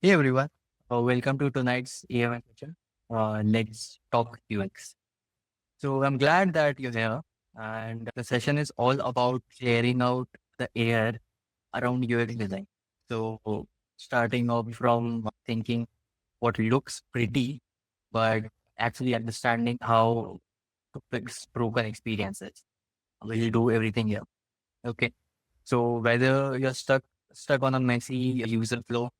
Hey everyone, welcome to tonight's AMS session. Let's talk UX. So I'm glad that you're here, and the session is all about clearing out the air around UX design. So starting off from thinking what looks pretty, but actually understanding how to fix broken experiences. We'll do everything here. Okay. So whether you're stuck on a messy user flow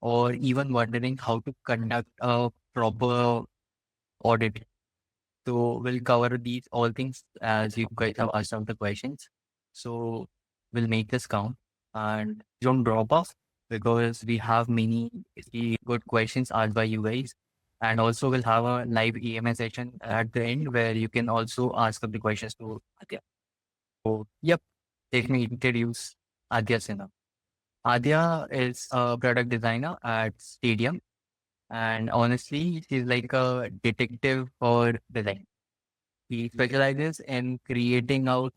or even wondering how to conduct a proper audit. So we'll cover these all things as you guys have asked out the questions. So we'll make this count and don't drop off because we have many good questions asked by you guys. And also we'll have a live EMS session at the end where you can also ask up the questions to Adya. So yep, let me introduce Adya Sinha. Adya is a product designer at Stadium. And honestly, she's like a detective for design. He specializes in creating out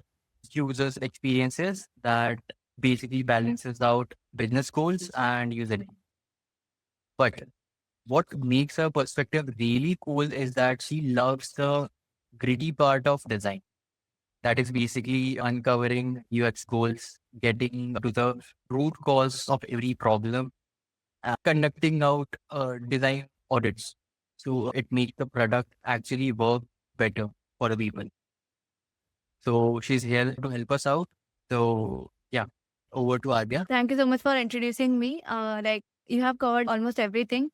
users experiences that basically balances out business goals and user needs. But what makes her perspective really cool is that she loves the gritty part of design. That is basically uncovering UX goals, getting to the root cause of every problem, conducting out design audits. So it makes the product actually work better for the people. So she's here to help us out. So yeah, over to Adya. Thank you so much for introducing me. You have covered almost everything.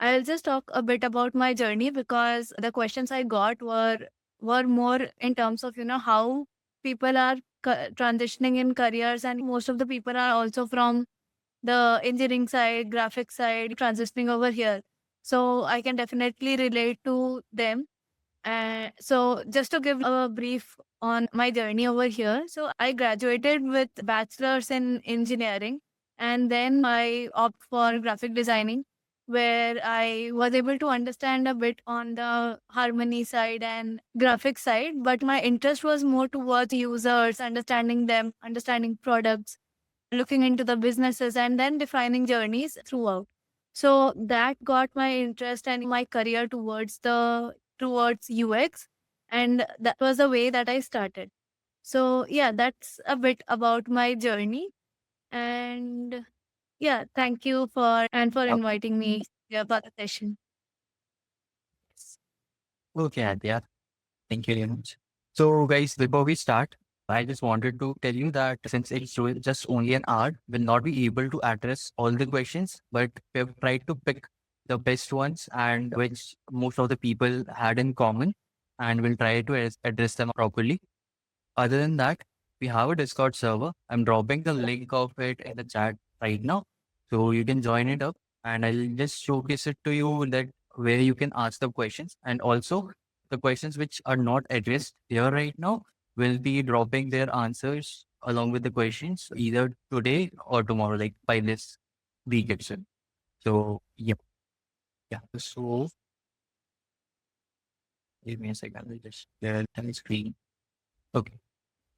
I'll just talk a bit about my journey because the questions I got were more in terms of how people are transitioning in careers, and most of the people are also from the engineering side, graphic side, transitioning over here. So I can definitely relate to them. So just to give a brief on my journey over here. So I graduated with bachelor's in engineering, and then I opt for graphic designing, where I was able to understand a bit on the harmony side and graphic side, but my interest was more towards users, understanding them, understanding products, looking into the businesses, and then defining journeys throughout. So that got my interest and my career towards UX, and that was the way that I started. So yeah, that's a bit about my journey. And yeah, thank you for Okay. inviting me here for the session. Okay, Adya. Thank you very much. So guys, before we start, I just wanted to tell you that since it's just only an hour, we'll not be able to address all the questions, but we've tried to pick the best ones and which most of the people had in common, and we'll try to address them properly. Other than that, we have a Discord server. I'm dropping the link of it in the chat right now. So you can join it up and I'll just showcase it to you that where you can ask the questions. And also the questions which are not addressed here right now will be dropping their answers along with the questions either today or tomorrow, like by this week itself. So yep. Yeah. So give me a second. I'll just share the screen. Okay.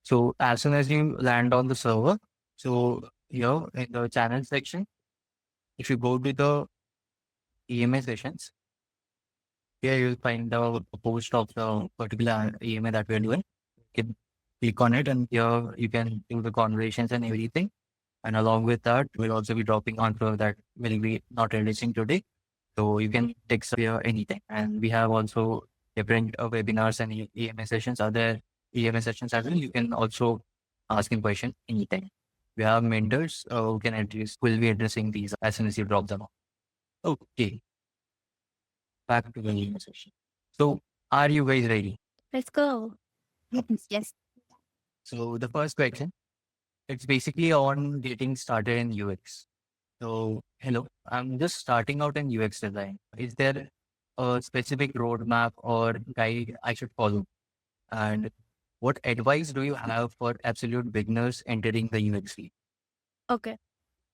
So as soon as you land on the server, so here in the channel section, if you go to the EMA sessions, here you'll find the post of the particular EMA that we're doing. You can click on it and here you can do the conversations and everything. And along with that, we'll also be dropping answer that will be not releasing today. So you can text here anything. And we have also different webinars and EMA sessions. Other EMA sessions as well. You can also ask him question anytime. We have mentors who can address, will be addressing these as soon as you drop them off. Okay, back to the EMA session. So are you guys ready? Let's go. Okay. Yes. So the first question, it's basically on getting started in UX. So, hello, I'm just starting out in UX design. Is there a specific roadmap or guide I should follow? And what advice do you have for absolute beginners entering the UX field? Okay.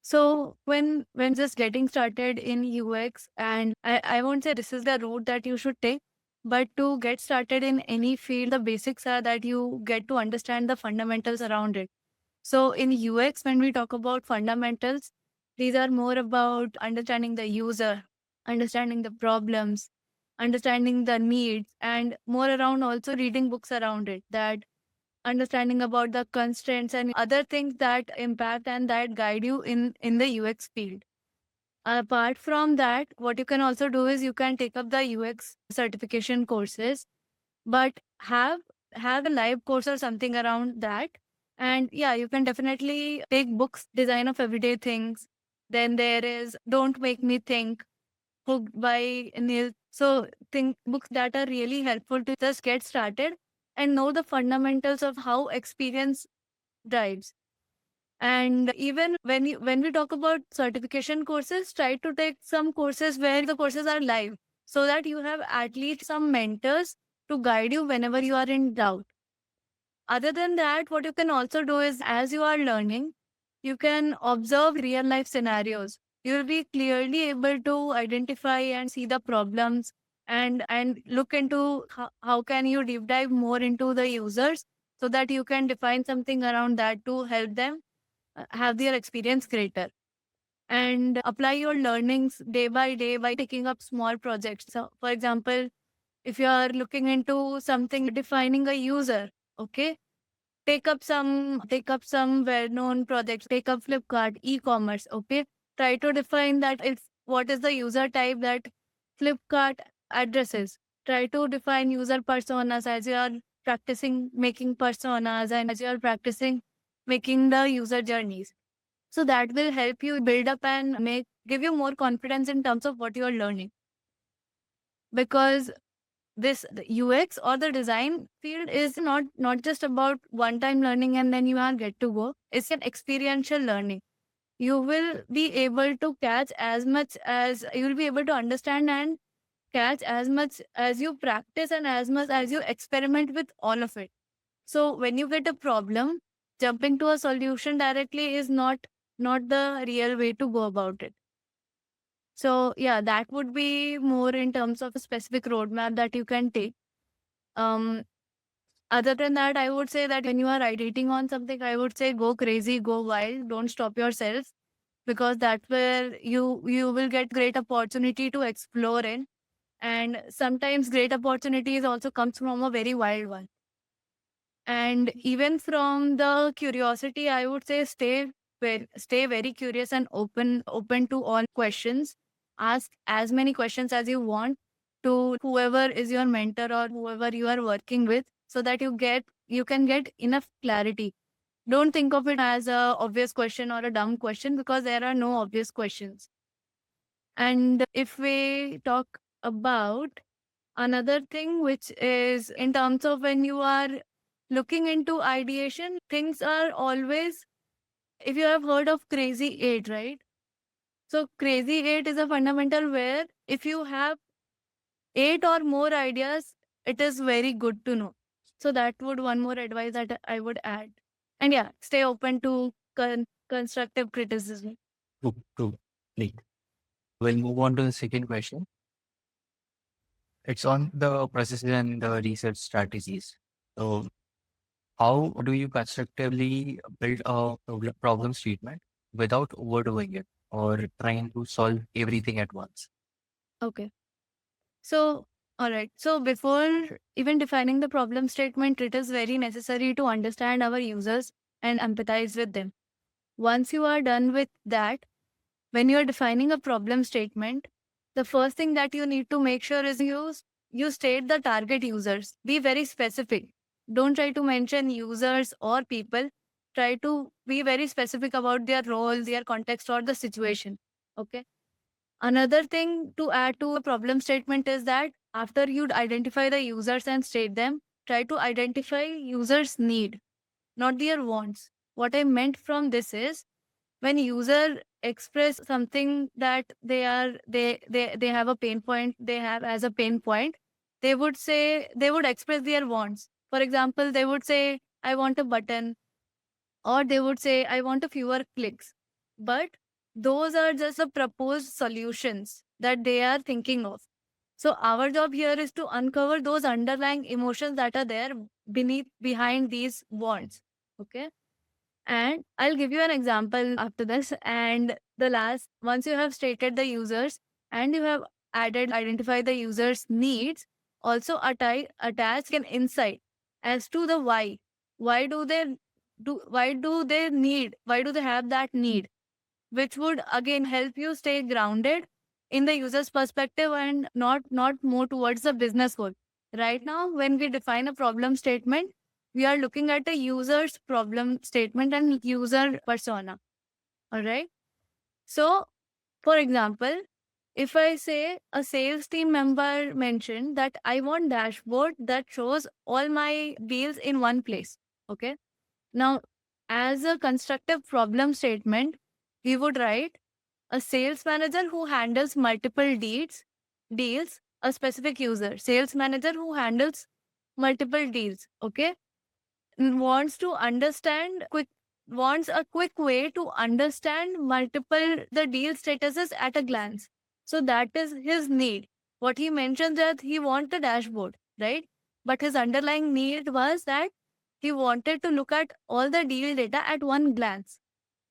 So when just getting started in UX, and I won't say this is the route that you should take, but to get started in any field, the basics are that you get to understand the fundamentals around it. So in UX, when we talk about fundamentals, These are more about understanding the user, understanding the problems, understanding the needs, and more around also reading books around it, that understanding about the constraints and other things that impact and that guide you in the UX field. Apart from that, what you can also do is you can take up the UX certification courses, but have a live course or something around that. And yeah, you can definitely take books, Design of Everyday Things. Then there is Don't Make Me Think, Hooked by Neil. So think books that are really helpful to just get started and know the fundamentals of how experience drives. And even when we talk about certification courses, try to take some courses where the courses are live, so that you have at least some mentors to guide you whenever you are in doubt. Other than that, what you can also do is, as you are learning, you can observe real life scenarios. You will be clearly able to identify and see the problems, and look into how can you deep dive more into the users, so that you can define something around that to help them have their experience greater, and apply your learnings day by day by taking up small projects. So for example, if you are looking into something defining a user, okay, take up some well-known projects, take up Flipkart, e-commerce, okay. Try to define that if what is the user type that Flipkart addresses. Try to define user personas as you are practicing making personas and as you are practicing making the user journeys. So that will help you build up and give you more confidence in terms of what you are learning. Because the UX or the design field is not just about one time learning and then you are get to go. It's an experiential learning. You will be able to catch as much as you will be able to understand and catch as much as you practice and as much as you experiment with all of it. So when you get a problem, jumping to a solution directly is not the real way to go about it. So yeah, that would be more in terms of a specific roadmap that you can take. Um, Other than that, I would say that when you are iterating on something, I would say go crazy, go wild, don't stop yourself, because that's where you will get great opportunity to explore in. And sometimes great opportunities also comes from a very wild one. And even from the curiosity, I would say stay very curious and open to all questions. Ask as many questions as you want to whoever is your mentor or whoever you are working with, so that you can get enough clarity. Don't think of it as a obvious question or a dumb question, because there are no obvious questions. And if we talk about another thing, which is in terms of when you are looking into ideation, things are always, if you have heard of Crazy Eight, right? So, Crazy Eight is a fundamental where if you have 8 or more ideas, it is very good to know. So, that would one more advice that I would add. And yeah, stay open to constructive criticism. True, true. Great. We'll move on to the second question. It's on the processes and the research strategies. So, how do you constructively build a problem statement without overdoing it or trying to solve everything at once? Okay. So, all right. So, before even defining the problem statement, it is very necessary to understand our users and empathize with them. Once you are done with that, when you are defining a problem statement, the first thing that you need to make sure is you state the target users. Be very specific. Don't try to mention users or people. Try to be very specific about their role, their context, or the situation. Okay. Another thing to add to a problem statement is that after you identify the users and state them, try to identify users' need, not their wants. What I meant from this is, when user express something that they have a pain point, they have as a pain point, they would express their wants. For example, they would say, I want a button, or they would say, I want a fewer clicks. But those are just the proposed solutions that they are thinking of. So our job here is to uncover those underlying emotions that are there behind these wants. Okay. And I'll give you an example after this. And once you have stated the users and you have identified the users needs, also attach an insight as to the why. Why do they why do they have that need, which would again help you stay grounded in the user's perspective and not more towards the business goal. Right now, when we define a problem statement, we are looking at a user's problem statement and user persona. All right. So, for example, if I say a sales team member mentioned that I want dashboard that shows all my deals in one place. Okay. Now, as a constructive problem statement, we would write a sales manager who handles multiple deals, a specific user, sales manager who handles multiple deals. Okay. Wants to understand wants a quick way to understand multiple the deal statuses at a glance. So that is his need. What he mentioned that he wants a dashboard, right? But his underlying need was that he wanted to look at all the deal data at one glance.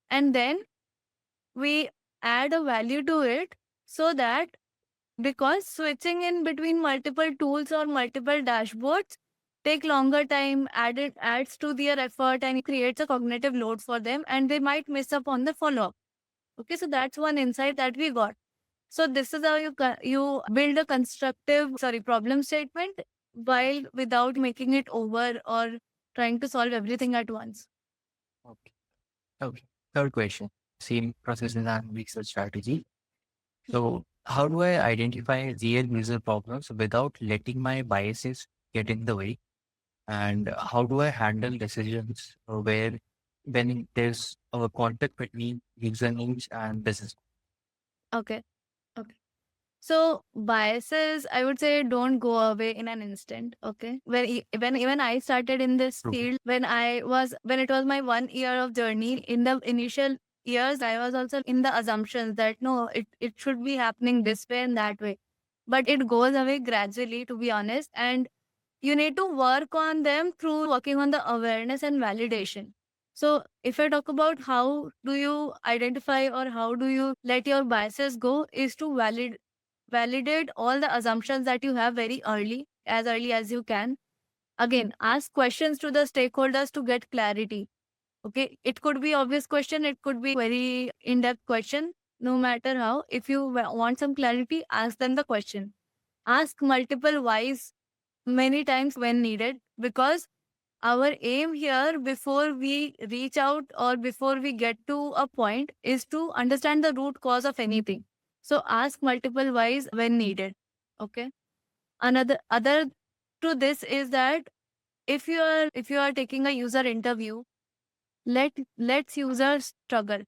And then we add a value to it, so that because switching in between multiple tools or multiple dashboards take longer time, adds to their effort and creates a cognitive load for them, and they might miss up on the follow-up. Okay, so that's one insight that we got. So this is how you build a problem statement while without making it over or trying to solve everything at once. Okay. Okay. Third question. Same process and research strategy. So, how do I identify real user problems without letting my biases get in the way? And how do I handle decisions when there's a conflict between user needs and business? Okay. Okay. So biases, I would say, don't go away in an instant. Okay. When even I started in this True. field, when it was my 1 year of journey, in the initial years, I was also in the assumptions that no, it should be happening this way and that way. But it goes away gradually, to be honest. And you need to work on them through working on the awareness and validation. So if I talk about how do you identify or how do you let your biases go, is to validate all the assumptions that you have very early as you can. Again, ask questions to the stakeholders to get clarity. Okay, it could be obvious question, it could be very in-depth question. No matter how, if you want some clarity, ask them the question. Ask multiple whys many times when needed, because our aim here before we reach out or before we get to a point is to understand the root cause of anything. So ask multiple whys when needed. Okay. Another other to this is that if you are taking a user interview, let's users struggle.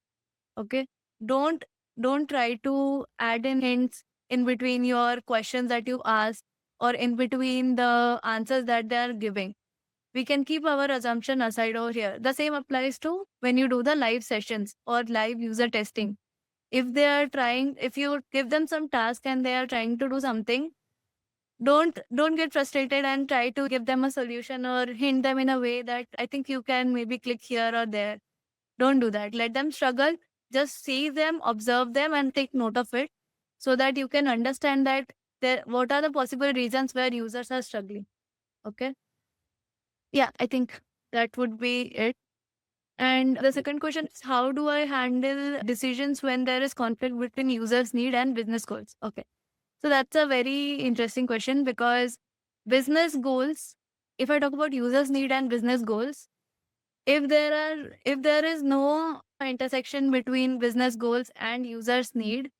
Okay. Don't don't try to add in hints in between your questions that you ask or in between the answers that they are giving. We can keep our assumption aside over here. The same applies to when you do the live sessions or live user testing. If you give them some task and they are trying to do something, don't get frustrated and try to give them a solution or hint them in a way that I think you can maybe click here or there. Don't do that. Let them struggle. Just see them, observe them, and take note of it, so that you can understand that what are the possible reasons where users are struggling. Okay. Yeah, I think that would be it. And the second question is, how do I handle decisions when there is conflict between users' need and business goals? Okay. So that's a very interesting question, because business goals, if I talk about users' need and business goals, if there is no intersection between business goals and users' need,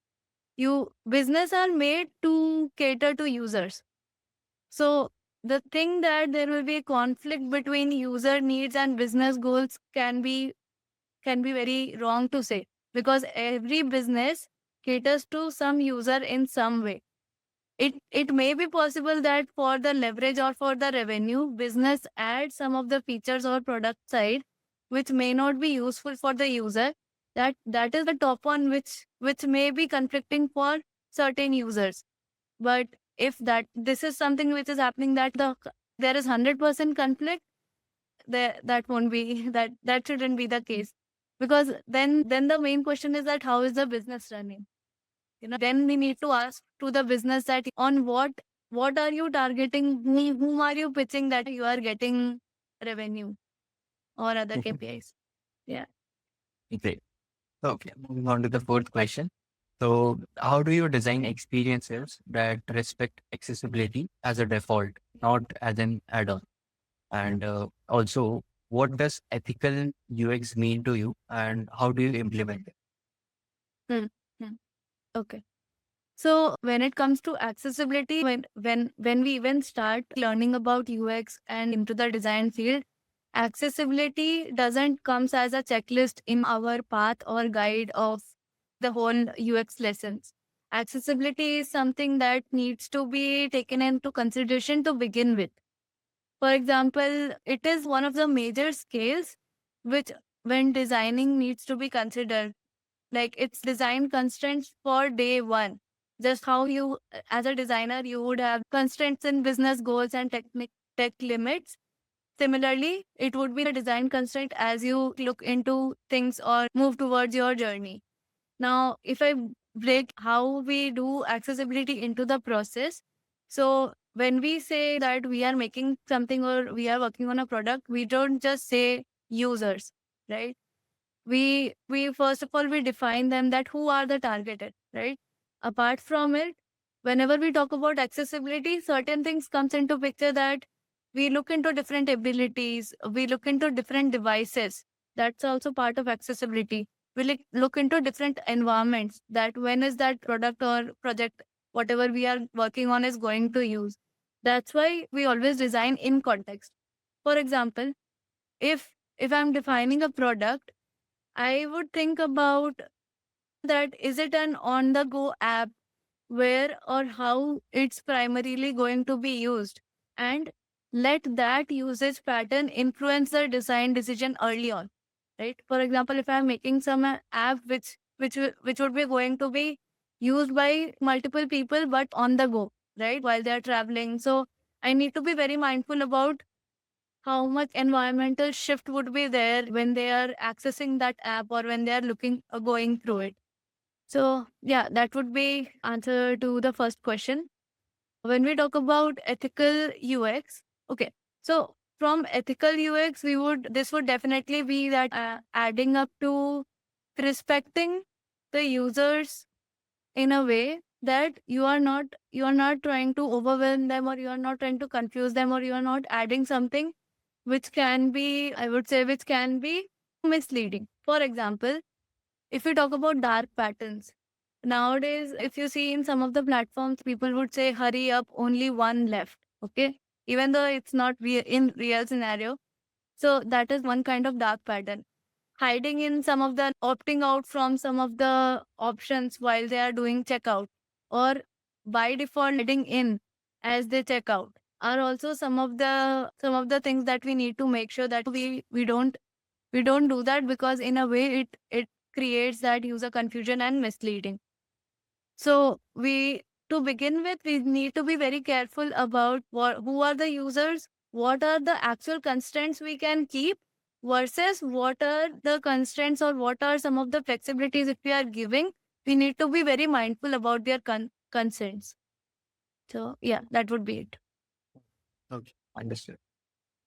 business are made to cater to users. So the thing that there will be a conflict between user needs and business goals can be very wrong to say, because every business caters to some user in some way. It may be possible that for the leverage or for the revenue, business adds some of the features or product side which may not be useful for the user. That is the top one which may be conflicting for certain users. But if this is something which is happening, that there is 100% conflict, that won't be that shouldn't be the case. because then the main question is that how is the business running? Then we need to ask to the business that on what are you targeting? Whom are you pitching that you are getting revenue or other KPIs? Yeah. Great. Okay, moving on to the fourth question. So, how do you design experiences that respect accessibility as a default, not as an add-on? And also, what does ethical UX mean to you, and how do you implement it? Hmm. Hmm. Okay. So when it comes to accessibility, when we even start learning about UX and into the design field, accessibility doesn't comes as a checklist in our path or guide of the whole UX lessons. Accessibility is something that needs to be taken into consideration to begin with. For example, it is one of the major scales which when designing needs to be considered, like it's design constraints for day one. Just how you, as a designer, you would have constraints in business goals and tech limits. Similarly, it would be a design constraint as you look into things or move towards your journey. Now, if I break how we do accessibility into the process, so when we say that we are making something or we are working on a product, we don't just say users, right? We first of all we define them that who are the targeted, right? Apart from it, whenever we talk about accessibility, certain things comes into picture that we look into different abilities, we look into different devices. That's also part of accessibility. We look into different environments, that when is that product or project whatever we are working on is going to use. That's why we always design in context. For example, if I'm defining a product, I would think about that is it an on the go app, where or how it's primarily going to be used, and let that usage pattern influence the design decision early on, right? For example, if I'm making some app which would be going to be used by multiple people but on the go, right, while they're traveling, so I need to be very mindful about how much environmental shift would be there when they are accessing that app or when they are looking going through it. So yeah, that would be answer to the first question. When we talk about ethical UX, okay, so from ethical UX, we would this would definitely be that adding up to respecting the users in a way that you are not trying to overwhelm them, or you are not trying to confuse them, or you are not adding something which can be, I would say, which can be misleading. For example, if we talk about dark patterns, nowadays, if you see in some of the platforms, people would say, hurry up, only one left. Okay. Even though it's not in real scenario. So that is one kind of dark pattern. Hiding in some of the opting out from some of the options while they are doing checkout, or by default heading in as they check out, are also some of the things that we need to make sure that we don't do that, because in a way it creates that user confusion and misleading. So we to begin with, we need to be very careful about who are the users, what are the actual constraints we can keep, versus what are the constraints or what are some of the flexibilities if we are giving. We need to be very mindful about their consents. So yeah, that would be it. Okay, understood.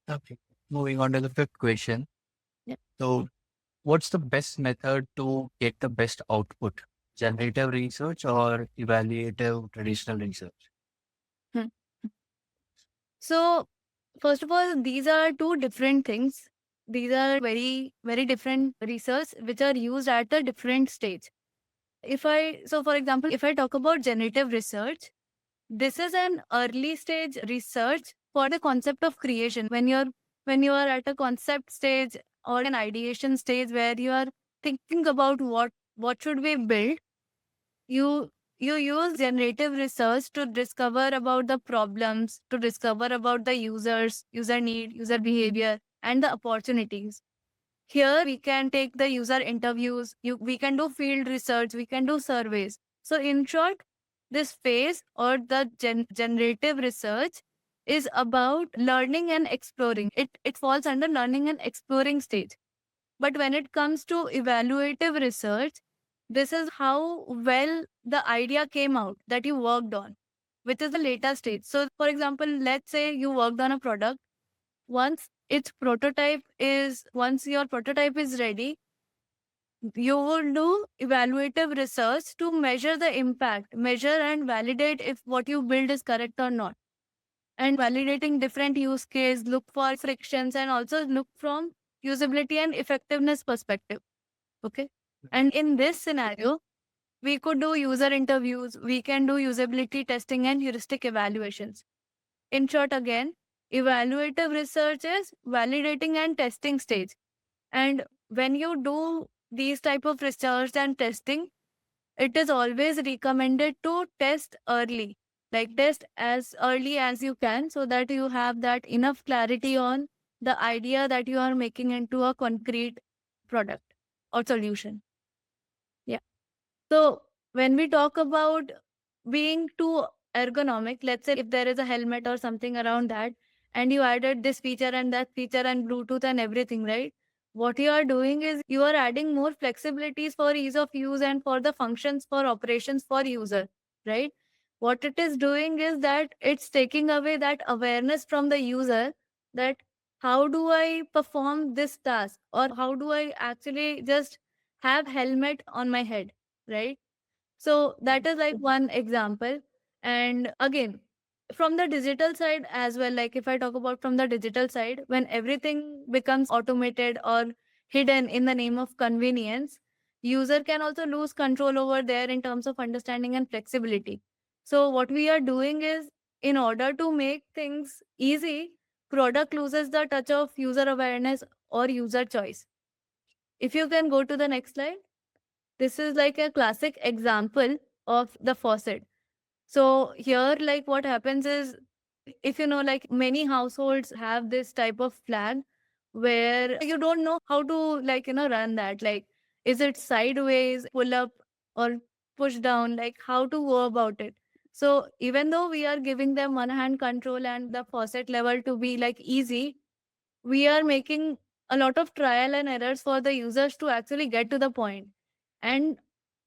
Okay, moving on to the fifth question. Yeah. So, what's the best method to get the best output? Generative research or evaluative traditional research? Hmm. So first of all, these are two different things. These are very, very different research which are used at a different stage. So for example, if I talk about generative research, this is an early stage research for the concept of creation. When you are at a concept stage or an ideation stage where you are thinking about what should we build, you use generative research to discover about the problems, to discover about the user need, user behavior, and the opportunities. Here we can take the user interviews, we can do field research, we can do surveys. So in short, this phase or the generative research is about learning and exploring. It falls under learning and exploring stage. But when it comes to evaluative research, this is how well the idea came out that you worked on, which is the later stage. So, for example, let's say you worked on a product. Once your prototype is ready, you will do evaluative research to measure the impact, measure and validate if what you build is correct or not. And validating different use case, look for frictions, and also look from usability and effectiveness perspective. Okay. And in this scenario, we could do user interviews, we can do usability testing and heuristic evaluations. In short, again, evaluative research is validating and testing stage. And when you do these type of research and testing, it is always recommended to test early, like test as early as you can, so that you have that enough clarity on the idea that you are making into a concrete product or solution. Yeah. So when we talk about being too ergonomic, let's say if there is a helmet or something around that, and you added this feature and that feature and Bluetooth and everything, right? What you are doing is you are adding more flexibilities for ease of use and for the functions for operations for user, right? What it is doing is that it's taking away that awareness from the user, that how do I perform this task, or how do I actually just have helmet on my head, right? So that is like one example. And again, from the digital side as well, like if I talk about from the digital side, when everything becomes automated or hidden in the name of convenience, user can also lose control over there in terms of understanding and flexibility. So what we are doing is, in order to make things easy, product loses the touch of user awareness or user choice. If you can go to the next slide. This is like a classic example of the faucet. So here, like what happens is, if you know, like many households have this type of flag where you don't know how to, like, run that. Like, is it sideways, pull up, or push down? Like, how to go about it? So even though we are giving them one hand control and the faucet level to be like easy, we are making a lot of trial and errors for the users to actually get to the point. And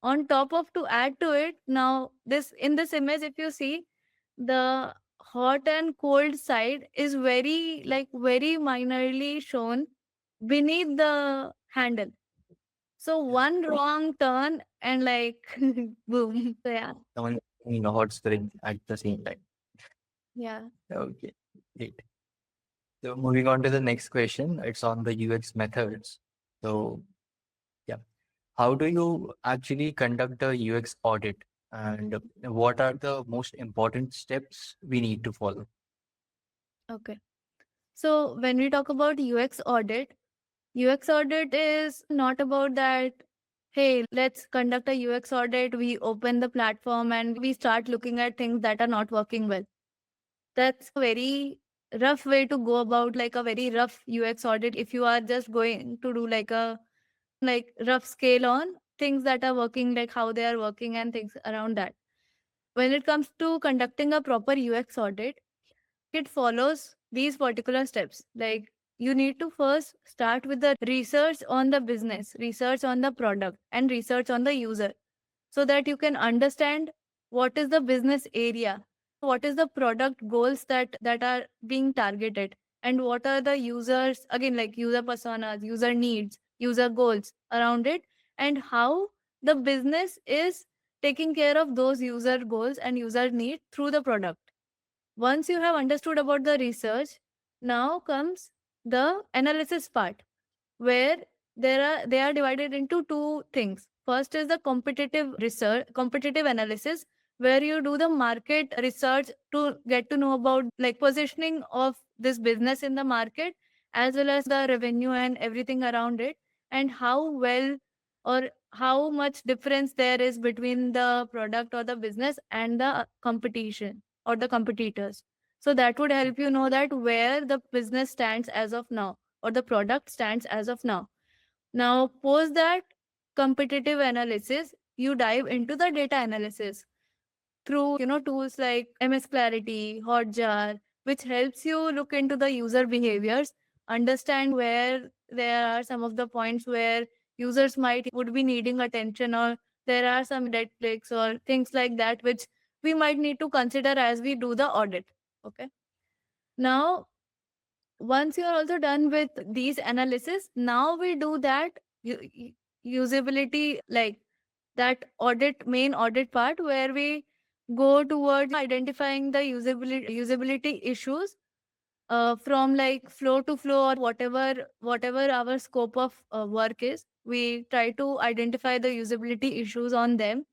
on top of, to add to it, now this in this image, if you see, the hot and cold side is very, like, very minorly shown beneath the handle. So one wrong turn and like boom. So yeah. Someone in a hot spring at the same time. Yeah. Okay, great. So moving on to the next question, it's on the UX methods. So yeah, how do you actually conduct a UX audit, and what are the most important steps we need to follow? Okay. So when we talk about UX audit is not about that, hey, let's conduct a UX audit. We open the platform and we start looking at things that are not working well. That's a very rough way to go about, like a very rough UX audit, if you are just going to do like a rough scale on things that are working, like how they are working and things around that. When it comes to conducting a proper UX audit, it follows these particular steps. Like, you need to first start with the research on the business, research on the product, and research on the user, so that you can understand what is the business area, what is the product goals that are being targeted, and what are the users, again, like user personas, user needs, user goals around it, and how the business is taking care of those user goals and user needs through the product. Once you have understood about the research, now comes the analysis part, where they are divided into two things. First is the competitive research, competitive analysis, where you do the market research to get to know about, like, positioning of this business in the market, as well as the revenue and everything around it, and how well or how much difference there is between the product or the business and the competition or the competitors. So that would help you know that where the business stands as of now, or the product stands as of now. Now, post that competitive analysis, you dive into the data analysis through, tools like MS Clarity, Hotjar, which helps you look into the user behaviors, understand where there are some of the points where users would be needing attention, or there are some dead clicks or things like that which we might need to consider as we do the audit. Okay. Now, once you are also done with these analysis, now we do that usability, like that main audit part, where we go towards identifying the usability issues from like flow to flow, or whatever our scope of work is. We try to identify the usability issues on them.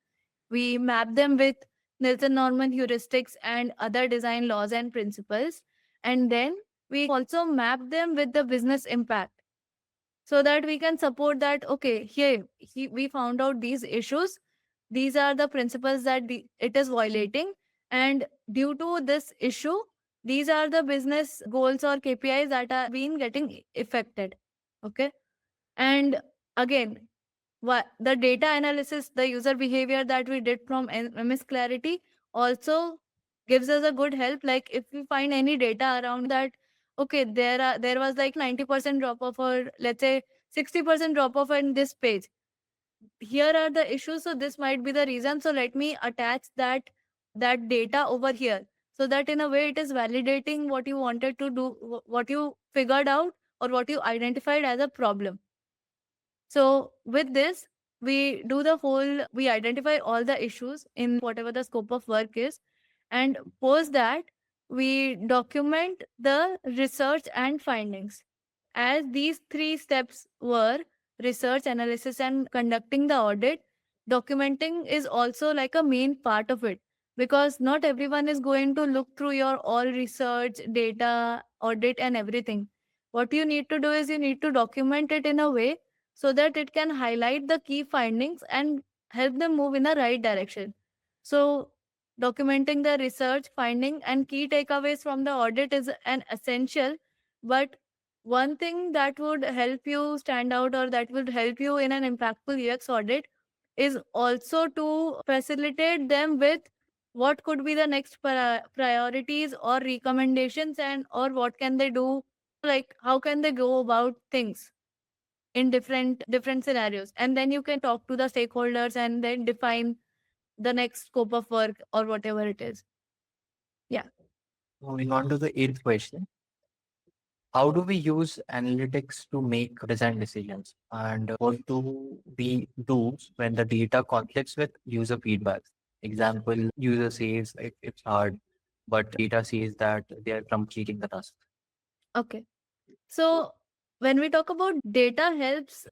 We map them with Nelson Norman heuristics and other design laws and principles. And then we also map them with the business impact, so that we can support that, okay, we found out these issues. These are the principles that it is violating. And due to this issue, these are the business goals or KPIs that are being getting affected. Okay. And again, the data analysis, the user behavior that we did from MS Clarity also gives us a good help. Like if we find any data around that, okay, there was like 90% drop off, or let's say 60% drop off in this page. Here are the issues, so this might be the reason. So let me attach that data over here, so that in a way it is validating what you wanted to do, what you figured out, or what you identified as a problem. So with this, we identify all the issues in whatever the scope of work is. And post that, we document the research and findings. As these three steps were research, analysis, and conducting the audit, documenting is also like a main part of it, because not everyone is going to look through your all research, data, audit, and everything. What you need to do is you need to document it in a way so that it can highlight the key findings and help them move in the right direction. So, documenting the research finding and key takeaways from the audit is an essential. But one thing that would help you stand out, or that would help you in an impactful UX audit, is also to facilitate them with what could be the next priorities or recommendations, and or what can they do, like how can they go about things in different scenarios. And then you can talk to the stakeholders and then define the next scope of work or whatever it is. Yeah. Moving on to the eighth question. How do we use analytics to make design decisions? And what do we do when the data conflicts with user feedback? Example, user says it's hard, but data says that they are completing the task. Okay. So when we talk about data helps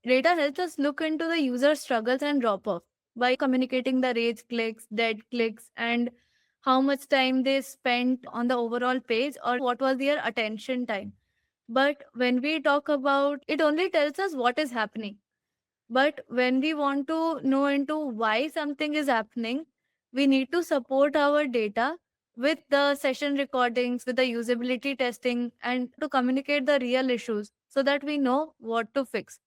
us look into the user struggles and drop off by communicating the rage clicks, dead clicks, and how much time they spent on the overall page, or what was their attention time. But when we talk about it, only tells us what is happening. But when we want to know into why something is happening, we need to support our data with the session recordings, with the usability testing, and to communicate the real issues so that we know what to fix.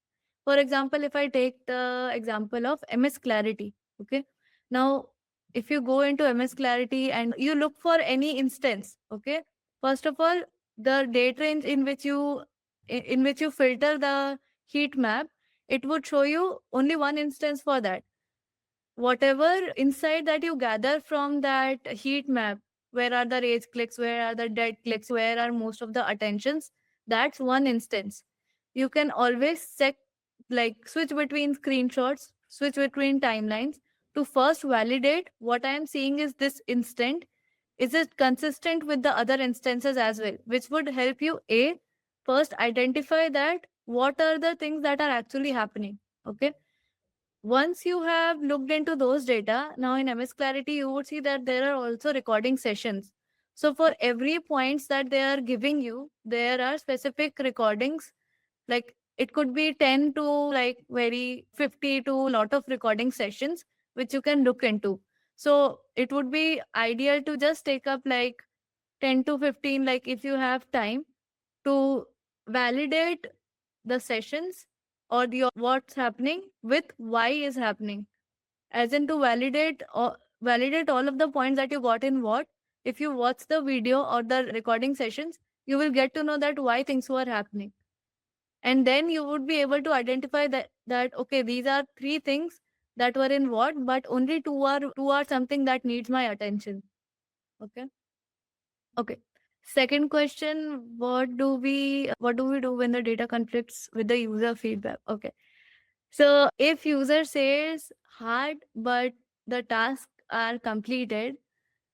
For example, if I take the example of MS Clarity, okay? Now, if you go into MS Clarity and you look for any instance, okay? First of all, the date range in which you filter the heat map, it would show you only one instance for that. Whatever insight that you gather from that heat map, where are the rage clicks, where are the dead clicks, where are most of the attentions, that's one instance. You can always switch between screenshots, switch between timelines to first validate what I am seeing is this instant. Is it consistent with the other instances as well? Which would help you first identify that what are the things that are actually happening. Okay. Once you have looked into those data, now in MS Clarity, you would see that there are also recording sessions. So for every points that they are giving you, there are specific recordings. Like it could be 10 to like very 50 to lot of recording sessions, which you can look into. So it would be ideal to just take up like 10 to 15, like if you have time, to validate the sessions or the what's happening with why is happening, as in to validate all of the points that you got in what. If you watch the video or the recording sessions, you will get to know that why things were happening. and then you would be able to identify that okay, these are three things that were in what, but only two are something that needs my attention. Okay. Okay. Second question, what do we do when the data conflicts with the user feedback? Okay. So if user says hard but the tasks are completed,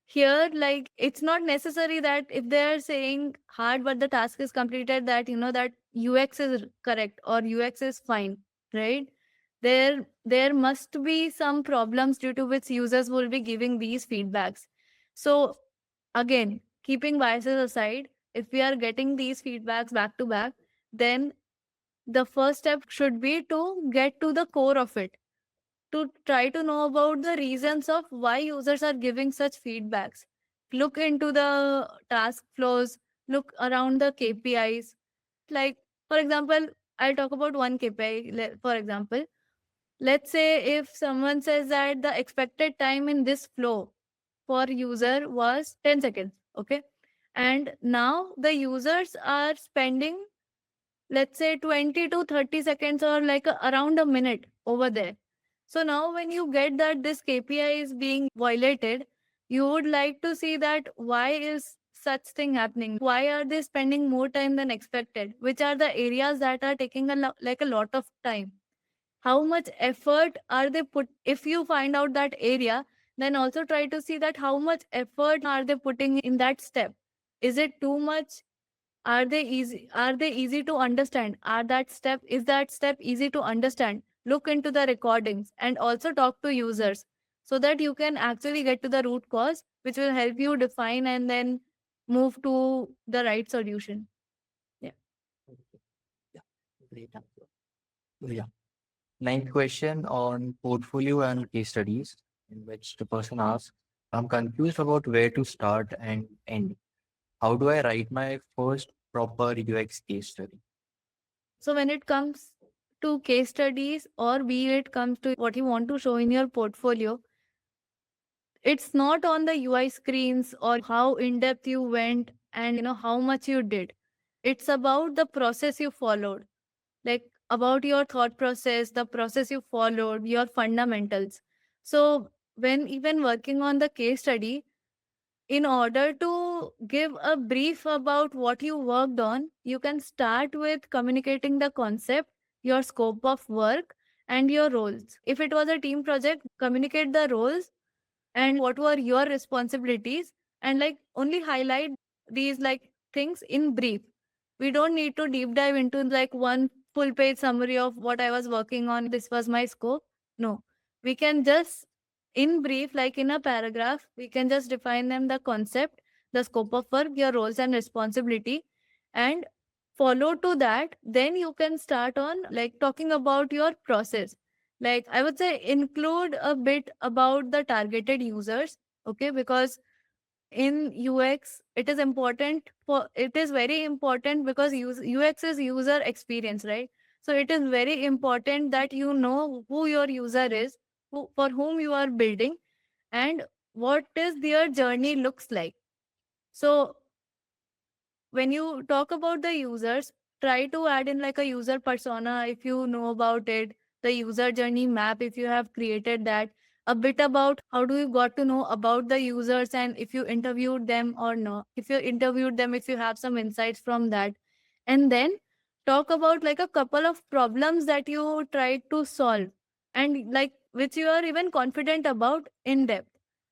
here like it's not necessary that if they're saying hard but the task is completed, that that UX is correct or UX is fine, right? There must be some problems due to which users will be giving these feedbacks. So again, keeping biases aside, if we are getting these feedbacks back to back, then the first step should be to get to the core of it, to try to know about the reasons of why users are giving such feedbacks. Look into the task flows, look around the KPIs. Like, for example, I'll talk about one KPI. For example, let's say if someone says that the expected time in this flow for user was 10 seconds, okay? And now the users are spending, let's say, 20 to 30 seconds or like around a minute over there. So now when you get that this KPI is being violated, you would like to see that why is such thing happening? Why are they spending more time than expected? Which are the areas that are taking like a lot of time? How much effort are they put? If you find out that area, then also try to see that how much effort are they putting in that step. Is it too much? Are they easy to understand? Is that step easy to understand? Look into the recordings and also talk to users so that you can actually get to the root cause, which will help you define and then move to the right solution. Yeah. Okay. Yeah. Great answer. So, yeah. Ninth question on portfolio and case studies, in which the person asks, I'm confused about where to start and end. How do I write my first proper UX case study? So when it comes to case studies, or be it comes to what you want to show in your portfolio, it's not on the UI screens or how in depth you went and how much you did. It's about the process you followed, like about your thought process, the process you followed, your fundamentals. So when even working on the case study, in order to give a brief about what you worked on, you can start with communicating the concept, your scope of work, and your roles. If it was a team project, communicate the roles and what were your responsibilities, and like only highlight these like things in brief. We don't need to deep dive into like one full page summary of what I was working on, this was my scope. No, we can just in brief, like in a paragraph, we can just define them, the concept, the scope of work, your roles and responsibility, and follow to that. Then you can start on like talking about your process. Like I would say include a bit about the targeted users, okay? Because in UX, it is very important because UX is user experience, right? So it is very important that you know who your user is, for whom you are building, and what is their journey looks like. So when you talk about the users, try to add in like a user persona if you know about it, the user journey map if you have created that, a bit about how do you got to know about the users and if you interviewed them or not. If you interviewed them, if you have some insights from that, and then talk about like a couple of problems that you tried to solve and like which you are even confident about in depth.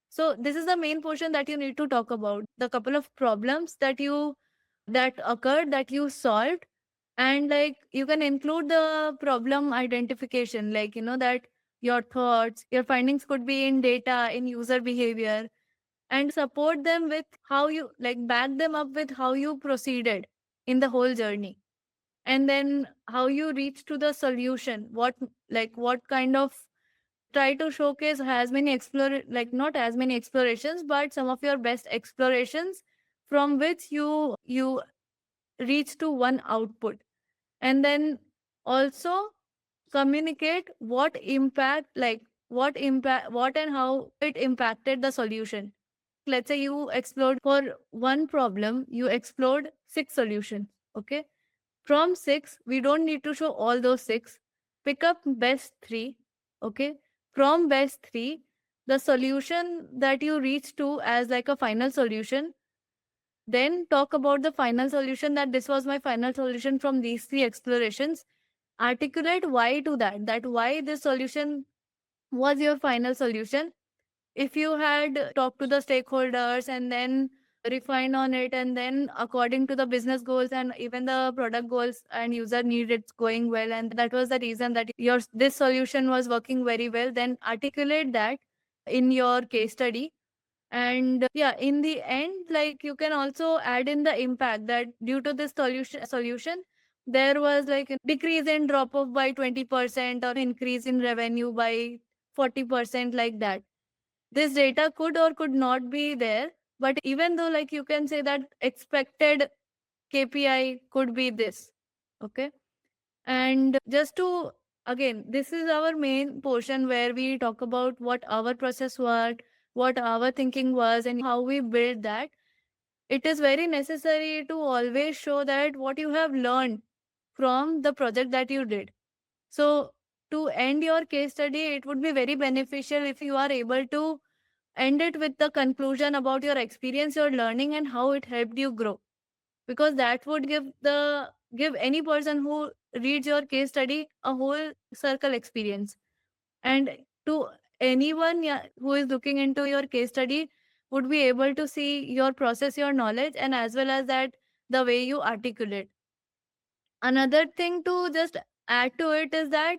So this is the main portion that you need to talk about, the couple of problems that occurred that you solved, and like you can include the problem identification, like that your thoughts, your findings could be in data, in user behavior, and support them with how you like back them up with how you proceeded in the whole journey, and then how you reach to the solution, what kind of, try to showcase as many not as many explorations, but some of your best explorations from which you reach to one output. And then also communicate what and how it impacted the solution. Let's say you explored for one problem, you explored six solutions, okay? From 6, we don't need to show all those 6. Pick up best 3. Okay. From best 3, the solution that you reach to as like a final solution, then talk about the final solution, that this was my final solution from these 3 explorations. Articulate why to that why this solution was your final solution. If you had talked to the stakeholders and then refined on it, and then according to the business goals and even the product goals and user need, it's going well, and that was the reason that your this solution was working very well, then articulate that in your case study. And yeah, in the end, like, you can also add in the impact that due to this solution there was like a decrease in drop off by 20% or increase in revenue by 40%, like that. This data could or could not be there, but even though, like, you can say that expected KPI could be this. Okay. And just to, again, this is our main portion where we talk about what our process was, what our thinking was, and how we build that. It is very necessary to always show that what you have learned from the project that you did. So to end your case study, it would be very beneficial if you are able to end it with the conclusion about your experience, your learning, and how it helped you grow, because that would give any person who reads your case study a whole circle experience. And to anyone, yeah, who is looking into your case study would be able to see your process, your knowledge, and as well as that the way you articulate. Another thing to just add to it is that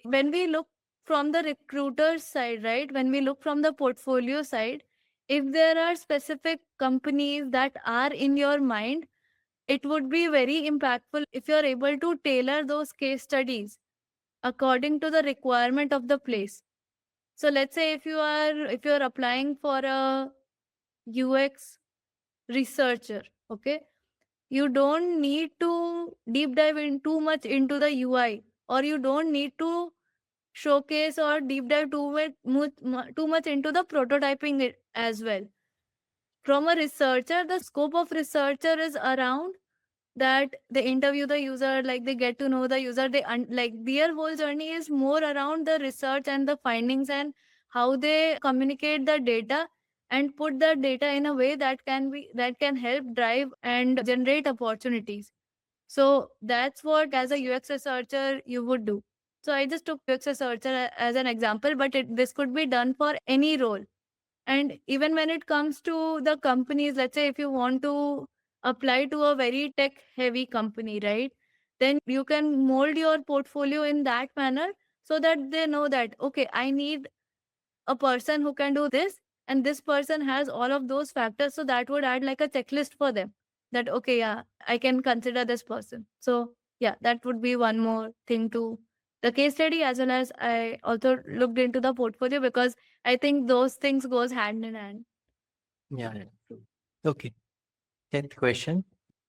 when we look from the recruiter's side, right, when we look from the portfolio side, if there are specific companies that are in your mind, it would be very impactful if you're able to tailor those case studies according to the requirement of the place. So let's say if you're applying for a UX researcher, okay, you don't need to deep dive in too much into the UI, or you don't need to showcase or deep dive too much into the prototyping as well. From a researcher, the scope of researcher is around that they interview the user, like they get to know the user, like their whole journey is more around the research and the findings and how they communicate the data and put the data in a way that can help drive and generate opportunities. So that's what, as a UX researcher, you would do. So I just took UX researcher as an example, but this could be done for any role. And even when it comes to the companies, let's say if you want to apply to a very tech heavy company, right? Then you can mold your portfolio in that manner so that they know that, okay, I need a person who can do this, and this person has all of those factors. So that would add like a checklist for them that, okay, yeah, I can consider this person. So yeah, that would be one more thing to the case study, as well as I also looked into the portfolio, because I think those things goes hand in hand. Yeah, yeah, true. Okay. 10th question.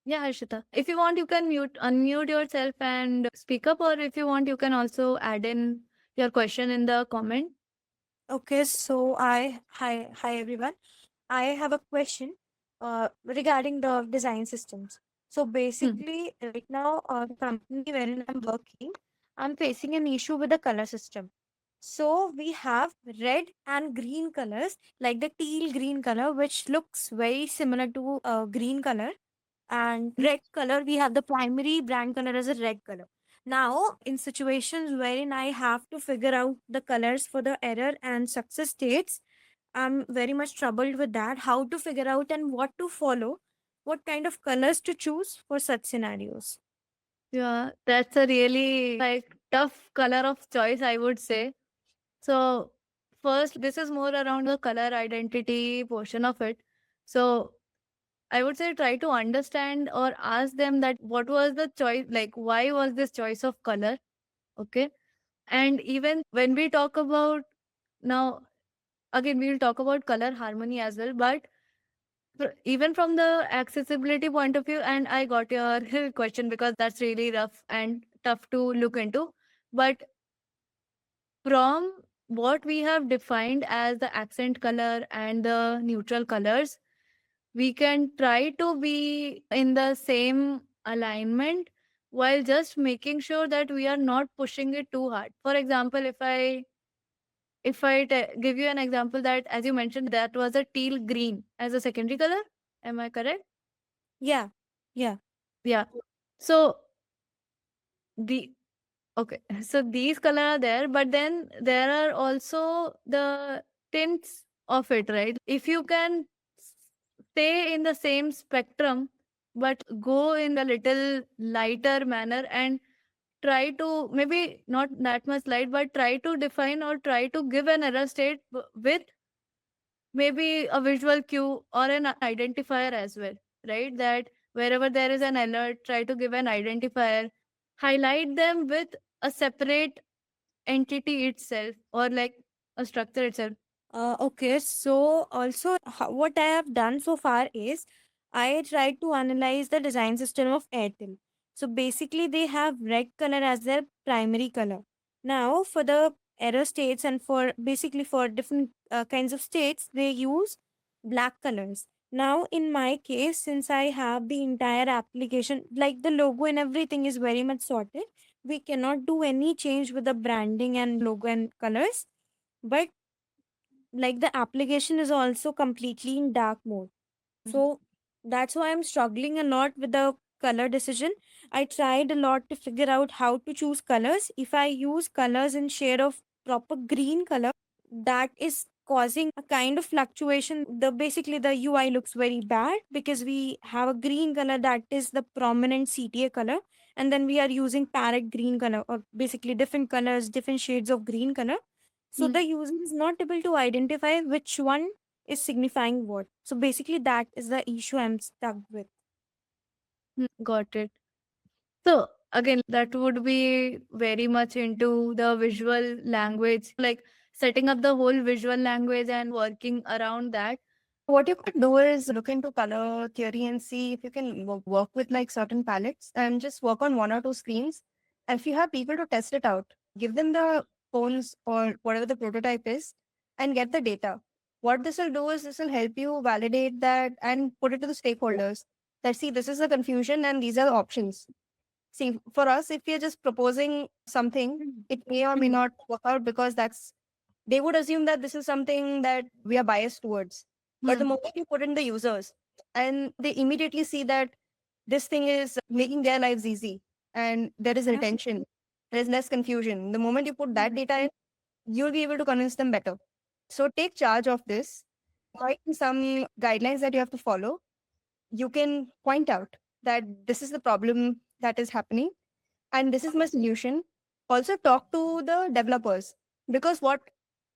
Yeah, Harshita. If you want, you can unmute yourself and speak up, or if you want, you can also add in your question in the comment. Okay, so hi everyone. I have a question regarding the design systems. So basically, right now, the company wherein I'm working, I'm facing an issue with the color system. So we have red and green colors, like the teal green color, which looks very similar to green color, and red color. We have the primary brand color as a red color. Now, in situations wherein I have to figure out the colors for the error and success states, I'm very much troubled with that. How to figure out and what to follow, what kind of colors to choose for such scenarios. Yeah, that's a really like tough color of choice, I would say. So first, this is more around the color identity portion of it. So I would say try to understand or ask them that what was the choice, like why was this choice of color? Okay. And even when we talk about now, again, we'll talk about color harmony as well, but even from the accessibility point of view, and I got your question because that's really rough and tough to look into. But from what we have defined as the accent color and the neutral colors, we can try to be in the same alignment while just making sure that we are not pushing it too hard. For example, if I give you an example, that as you mentioned, that was a teal green as a secondary color. Am I correct? Yeah. Yeah. Yeah. So the okay, so these color are there, but then there are also the tints of it, right? If you can stay in the same spectrum, but go in a little lighter manner and try to, maybe not that much light, but try to define or try to give an error state with maybe a visual cue or an identifier as well, right? That wherever there is an alert, try to give an identifier, highlight them with a separate entity itself, or like a structure itself. Okay, so also what I have done so far is I tried to analyze the design system of Airtel. So basically, they have red color as their primary color. Now, for the error states and for basically for different kinds of states, they use black colors. Now, in my case, since I have the entire application, like the logo and everything is very much sorted, we cannot do any change with the branding and logo and colors. But like the application is also completely in dark mode, so that's why I'm struggling a lot with the color decision. I tried a lot to figure out how to choose colors. If I use colors in shade of proper green color, that is causing a kind of fluctuation. The basically the UI looks very bad because we have a green color that is the prominent CTA color, and then we are using parrot green color, or basically different colors, different shades of green color. So Hmm. the user is not able to identify which one is signifying what. So basically, that is the issue I'm stuck with. Got it. So again, that would be very much into the visual language, like setting up the whole visual language and working around that. What you could do is look into color theory and see if you can work with like certain palettes and just work on one or two screens. And if you have people to test it out, give them the phones or whatever the prototype is and get the data. What this will do is this will help you validate that and put it to the stakeholders that see, this is the confusion and these are the options. See, for us, if we are just proposing something, it may or may not work out because they would assume that this is something that we are biased towards. But the moment you put in the users and they immediately see that this thing is making their lives easy and there is retention, there is less confusion. The moment you put that data in, you'll be able to convince them better. So take charge of this. Might be some guidelines that you have to follow. You can point out that this is the problem that is happening and this is my solution. Also talk to the developers, because what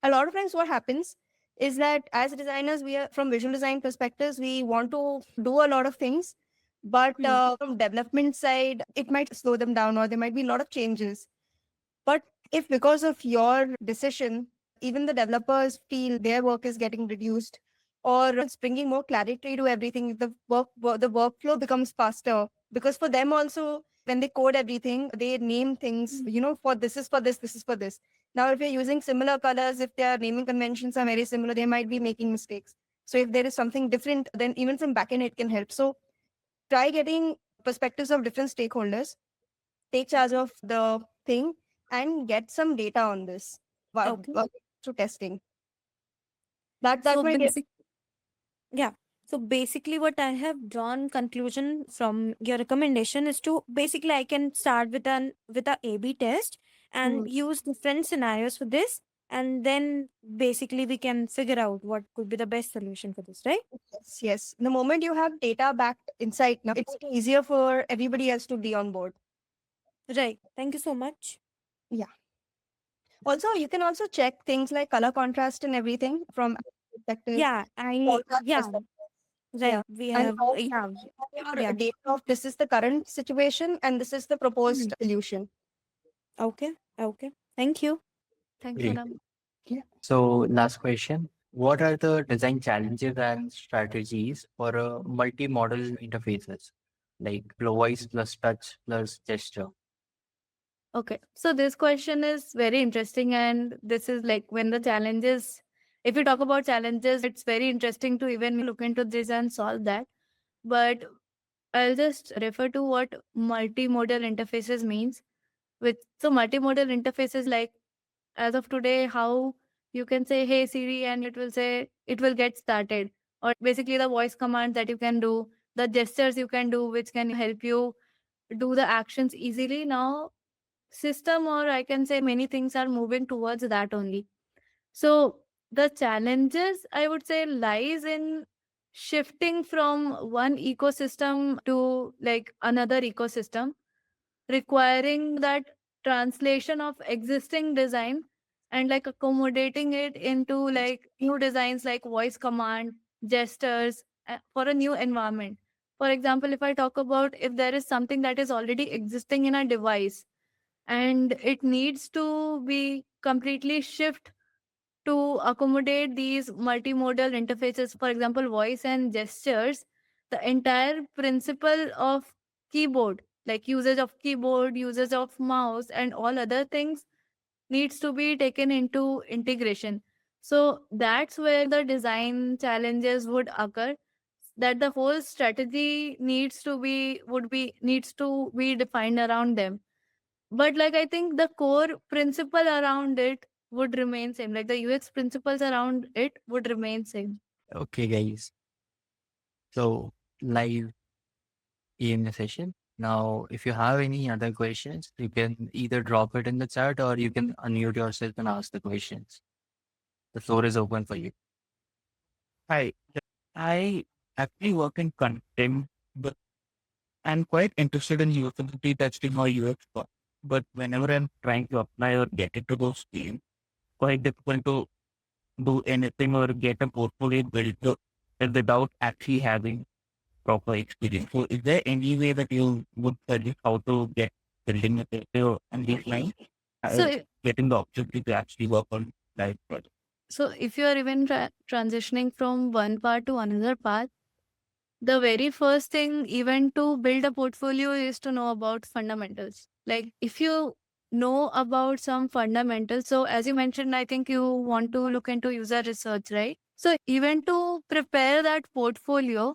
a lot of times what happens is that as designers, we are from visual design perspectives, we want to do a lot of things, but from development side it might slow them down or there might be a lot of changes. But if because of your decision, even the developers feel their work is getting reduced or it's bringing more clarity to everything, the workflow becomes faster, because for them also, when they code everything, they name things, for this is for this, this is for this. Now, if you're using similar colors, if their naming conventions are very similar, they might be making mistakes. So if there is something different, then even from backend, it can help. So try getting perspectives of different stakeholders, take charge of the thing, and get some data on this Okay. through testing. That So might get basic, yeah. So basically, what I have drawn conclusion from your recommendation is to basically I can start with a A/B test and use different scenarios for this, and then basically we can figure out what could be the best solution for this, right? yes. The moment you have data backed insight, now it's easier for everybody else to be on board. Right. Thank you so much. Yeah. Also, you can also check things like color contrast and everything from perspective. Yeah, Contrast yeah, perspective. right. Yeah. We And have how yeah, your yeah. data of this is the current situation and this is the proposed Mhm. solution. Okay, okay. Thank you. Thanks, Great. madam. So, last question. What are the design challenges and strategies for multi-model interfaces like voice plus touch plus gesture? Okay, so this question is very interesting, and this is like when the challenges, if you talk about challenges, it's very interesting to even look into this and solve that. But I'll just refer to what multimodal interfaces means. So multimodal interfaces, like as of today, how you can say, "Hey Siri," and it will say it will get started. Or basically the voice commands that you can do, the gestures you can do, which can help you do the actions easily. Now, system, or I can say many things are moving towards that only. So the challenges, I would say, lies in shifting from one ecosystem to like another ecosystem, requiring that translation of existing design and like accommodating it into like new designs like voice command, gestures, for a new environment. For example, if I talk about, if there is something that is already existing in a device and it needs to be completely shift to accommodate these multimodal interfaces, for example, voice and gestures, the entire principle of keyboard, like usage of keyboard, usage of mouse, and all other things needs to be taken into integration. So that's where the design challenges would occur, that the whole strategy needs to be defined around them. But like I think the core principle around it would remain same. Like the UX principles around it would remain same. Okay, guys. So live EMA session. Now, if you have any other questions, you can either drop it in the chat or you can unmute yourself and ask the questions. The floor is open for you. Hi, I actually work in content, but I'm quite interested in usability testing or UX work. But whenever I'm trying to apply or get into those teams, quite difficult to do anything or get a portfolio built without actually having proper experience. So is there any way that you would suggest how to get building a portfolio and these lines? So, Getting the opportunity to actually work on live projects. so if you are even transitioning from one part to another part, the very first thing even to build a portfolio is to know about fundamentals. Like if you know about some fundamentals, so as you mentioned, I think you want to look into user research, right? So even to prepare that portfolio,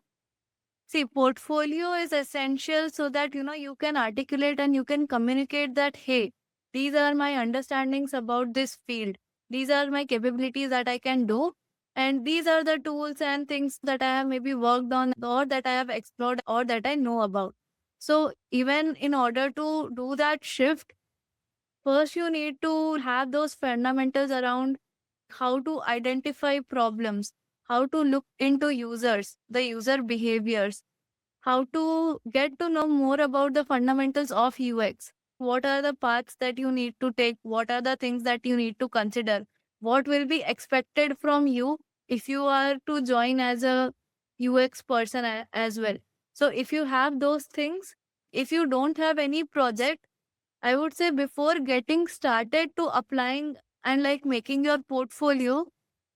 see, portfolio is essential so that you can articulate and you can communicate that, hey, these are my understandings about this field. These are my capabilities that I can do. And these are the tools and things that I have maybe worked on or that I have explored or that I know about. So even in order to do that shift, first you need to have those fundamentals around how to identify problems, how to look into users, the user behaviors, how to get to know more about the fundamentals of UX. What are the paths that you need to take? What are the things that you need to consider? What will be expected from you if you are to join as a UX person as well? So, if you have those things, if you don't have any project, I would say before getting started to applying and like making your portfolio,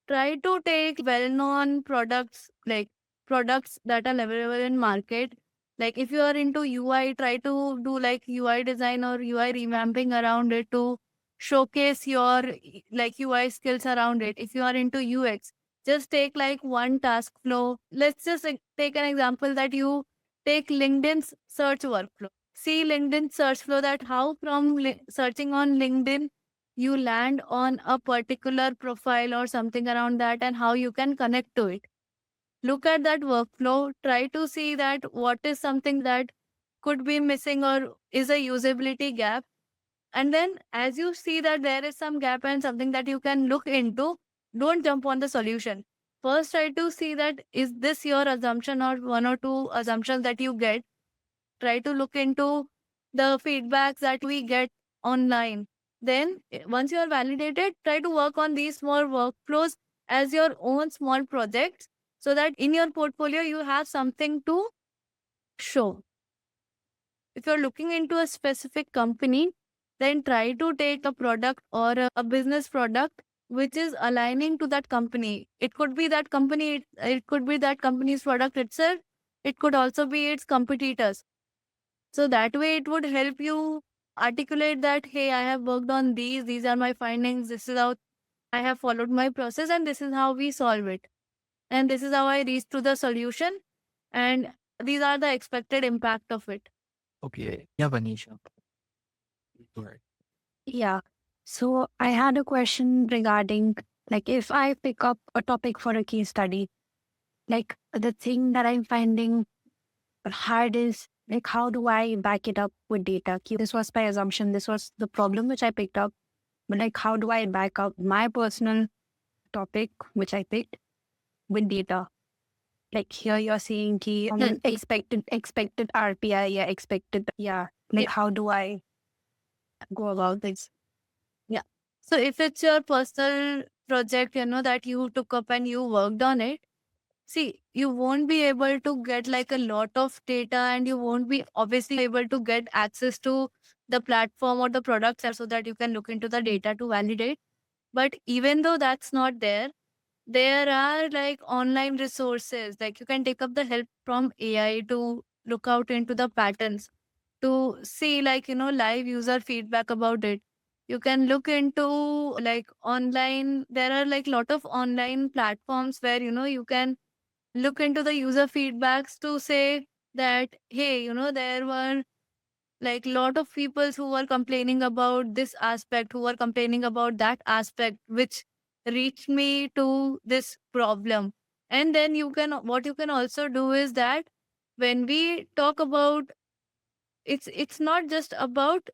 try to take well-known products, like products that are available in market. Like if you are into UI, try to do like UI design or UI revamping around it to showcase your like UI skills around it. If you are into UX, just take like one task flow. Let's just like, take an example that you take LinkedIn's search workflow. See LinkedIn search flow, that how from searching on LinkedIn you land on a particular profile or something around that and how you can connect to it. Look at that workflow, try to see that what is something that could be missing or is a usability gap. And then as you see that there is some gap and something that you can look into, don't jump on the solution. First try to see that is this your assumption or one or two assumptions that you get. Try to look into the feedbacks that we get online. Then, once you are validated, try to work on these small workflows as your own small projects so that in your portfolio you have something to show. If you're looking into a specific company, then try to take a product or a business product which is aligning to that company. It could be that company, it could be that company's product itself, it could also be its competitors. So that way it would help you articulate that, hey, I have worked on these are my findings, this is how I have followed my process, and this is how we solve it. And this is how I reached to the solution. And these are the expected impact of it. Okay. Yeah, Vanisha. Go ahead. Yeah. So I had a question regarding like if I pick up a topic for a case study, like the thing that I'm finding hard is like how do I back it up with data? This was my assumption. This was the problem which I picked up. But like how do I back up my personal topic which I picked with data? Like here you're saying ki, expected RPI, yeah. Like Yeah. how do I go about this? So if it's your personal project, that you took up and you worked on it, see, you won't be able to get like a lot of data, and you won't be obviously able to get access to the platform or the products so that you can look into the data to validate. But even though that's not there are like online resources, like you can take up the help from AI to look out into the patterns, to see like live user feedback about it. You can look into like online, there are like lot of online platforms where you can look into the user feedbacks to say that, hey, there were like lot of people who were complaining about this aspect, who were complaining about that aspect, which reached me to this problem. And then what you can also do is that when we talk about, it's not just about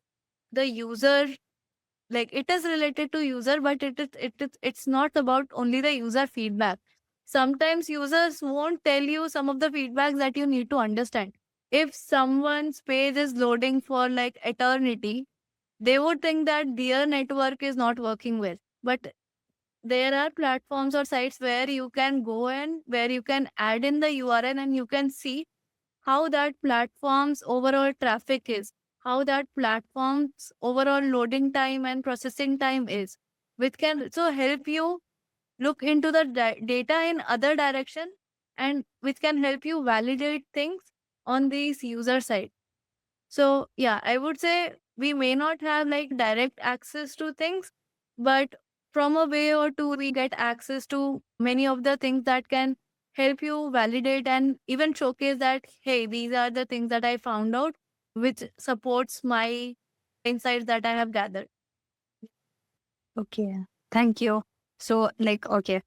the user, like it is related to user, but it's not about only the user feedback. Sometimes users won't tell you some of the feedbacks that you need to understand. If someone's page is loading for like eternity, they would think that their network is not working well. But there are platforms or sites where you can go and where you can add in the URL and you can see how that platform's overall traffic is, how that platform's overall loading time and processing time is, which can also help you look into the data in other direction, and which can help you validate things on these user side. So yeah, I would say we may not have like direct access to things, but from a way or two, we get access to many of the things that can help you validate and even showcase that, hey, these are the things that I found out, which supports my insights that I have gathered. Okay, thank you. So, like, okay,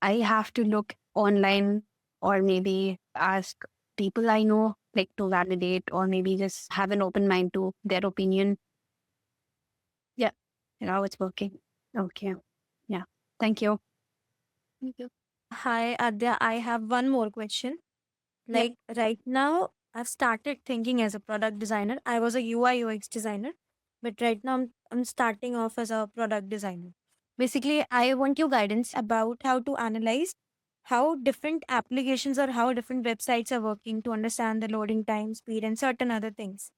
I have to look online or maybe ask people I know, like, to validate, or maybe just have an open mind to their opinion. Yeah. How it's working. Okay. Yeah. Thank you. Thank you. Hi, Adya. I have one more question. Yeah. Like right now, I've started thinking as a product designer. I was a UI UX designer, but right now I'm starting off as a product designer. Basically, I want your guidance about how to analyze how different applications or how different websites are working to understand the loading time, speed, and certain other things.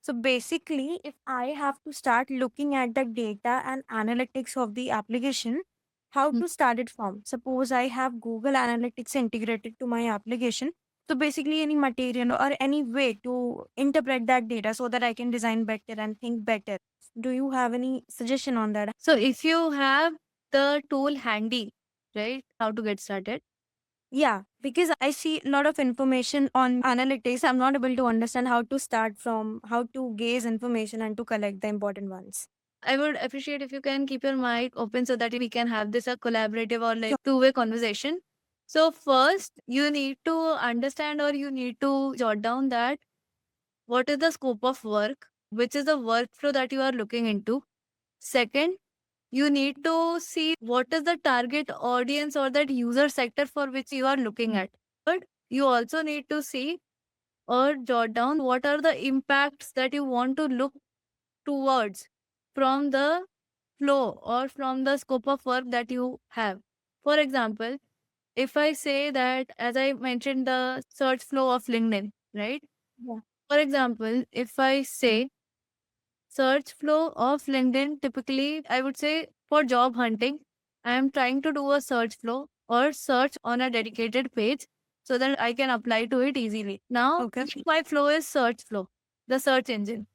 So basically, if I have to start looking at the data and analytics of the application, how Mm. to start it from? Suppose I have Google Analytics integrated to my application. So basically, any material or any way to interpret that data so that I can design better and think better. Do you have any suggestion on that? So if you have the tool handy, right, how to get started? Yeah, because I see a lot of information on analytics. I'm not able to understand how to start from, how to gaze information and to collect the important ones. I would appreciate if you can keep your mic open so that we can have this a collaborative or like two-way conversation. So first, you need to understand or you need to jot down that what is the scope of work, which is the workflow that you are looking into. Second, you need to see what is the target audience or that user sector for which you are looking at. Third, you also need to see or jot down what are the impacts that you want to look towards from the flow or from the scope of work that you have. For example, if I say that, as I mentioned, the search flow of LinkedIn, right? Yeah. For example, if I say search flow of LinkedIn, typically I would say for job hunting, I am trying to do a search flow or search on a dedicated page so that I can apply to it easily. Now, Okay. my flow is search flow, the search engine.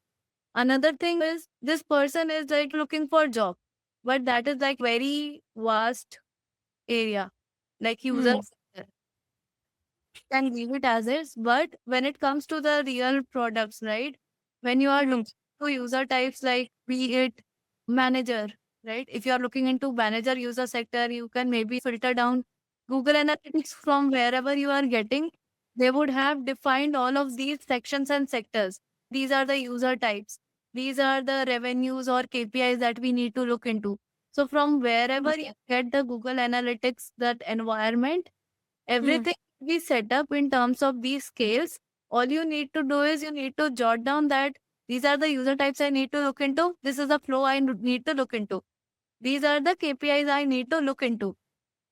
Another thing is this person is like looking for job, but that is like very vast area, like user sector. can leave it as is. But when it comes to the real products, right? When you are looking to user types like be it manager, right? If you are looking into manager user sector, you can maybe filter down Google Analytics from wherever you are getting. They would have defined all of these sections and sectors. These are the user types. These are the revenues or KPIs that we need to look into. So from wherever you get the Google Analytics, that environment, everything we set up in terms of these scales, all you need to do is you need to jot down that these are the user types I need to look into. This is the flow I need to look into. These are the KPIs I need to look into.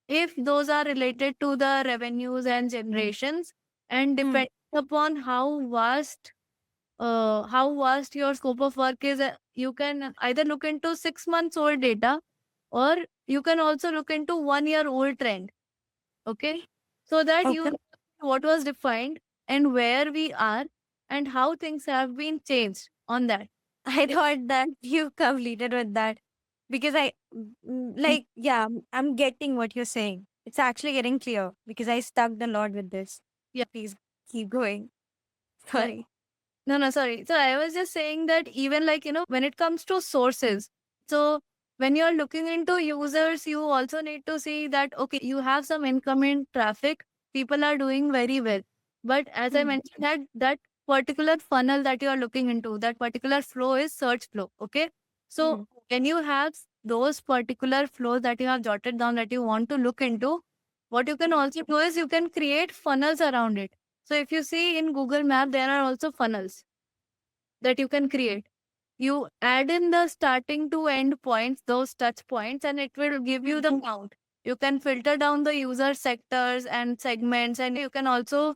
If those are related to the revenues and generations, and depending upon how vast your scope of work is, you can either look into 6 months old data, or you can also look into 1 year old trend. Okay, so that you Okay. know what was defined and where we are and how things have been changed on that. I thought that you completed with that because I'm getting what you're saying. It's actually getting clear because I stuck a lot with this. Yeah. Please keep going. Sorry. No, sorry. So I was just saying that even when it comes to sources, so when you're looking into users, you also need to see that, okay, you have some incoming traffic, people are doing very well. But as I mentioned, that particular funnel that you are looking into, that particular flow is search flow. Okay. So when you have those particular flows that you have jotted down that you want to look into, what you can also do is you can create funnels around it. So if you see in Google Map, there are also funnels that you can create. You add in the starting to end points, those touch points, and it will give you the count. You can filter down the user sectors and segments, and you can also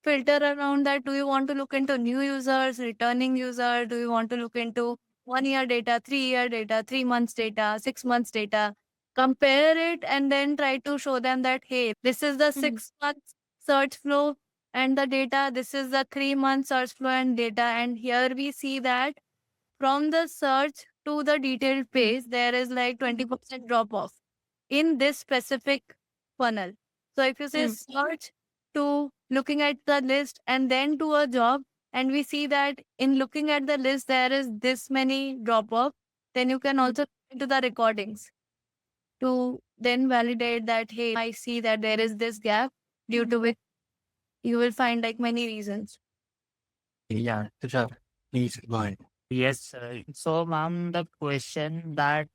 filter around that. Do you want to look into new users, returning user? Do you want to look into 1 year data, 3 year data, 3 months data, 6 months data? Compare it and then try to show them that, hey, this is the 6 months search flow and the data. This is the 3 months search flow and data. And here we see that from the search to the detailed page, there is like 20% drop off in this specific funnel. So if you say search to looking at the list and then to a job, and we see that in looking at the list, there is this many drop off, then you can also look into the recordings to then validate that, hey, I see that there is this gap due to which you will find like many reasons. Yeah, Tushar, please go ahead. Yes, sir. So, ma'am, the question that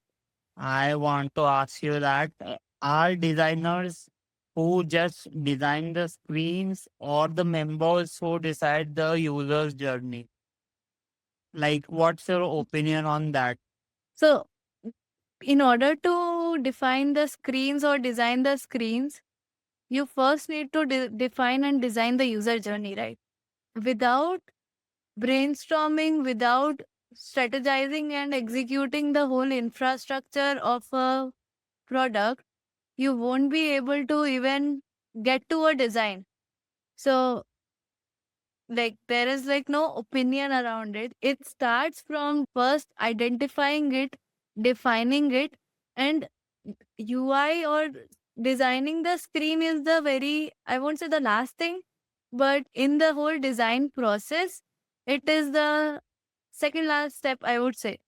I want to ask you that are designers who just design the screens or the members who decide the user's journey? Like, what's your opinion on that? So, in order to define the screens or design the screens, you first need to define and design the user journey, right? Without brainstorming, without strategizing and executing the whole infrastructure of a product, you won't be able to even get to a design. So, like, there is like no opinion around it. It starts from first identifying it, defining it, and UI or designing the screen is the very, I won't say the last thing, but in the whole design process, it is the second last step, I would say.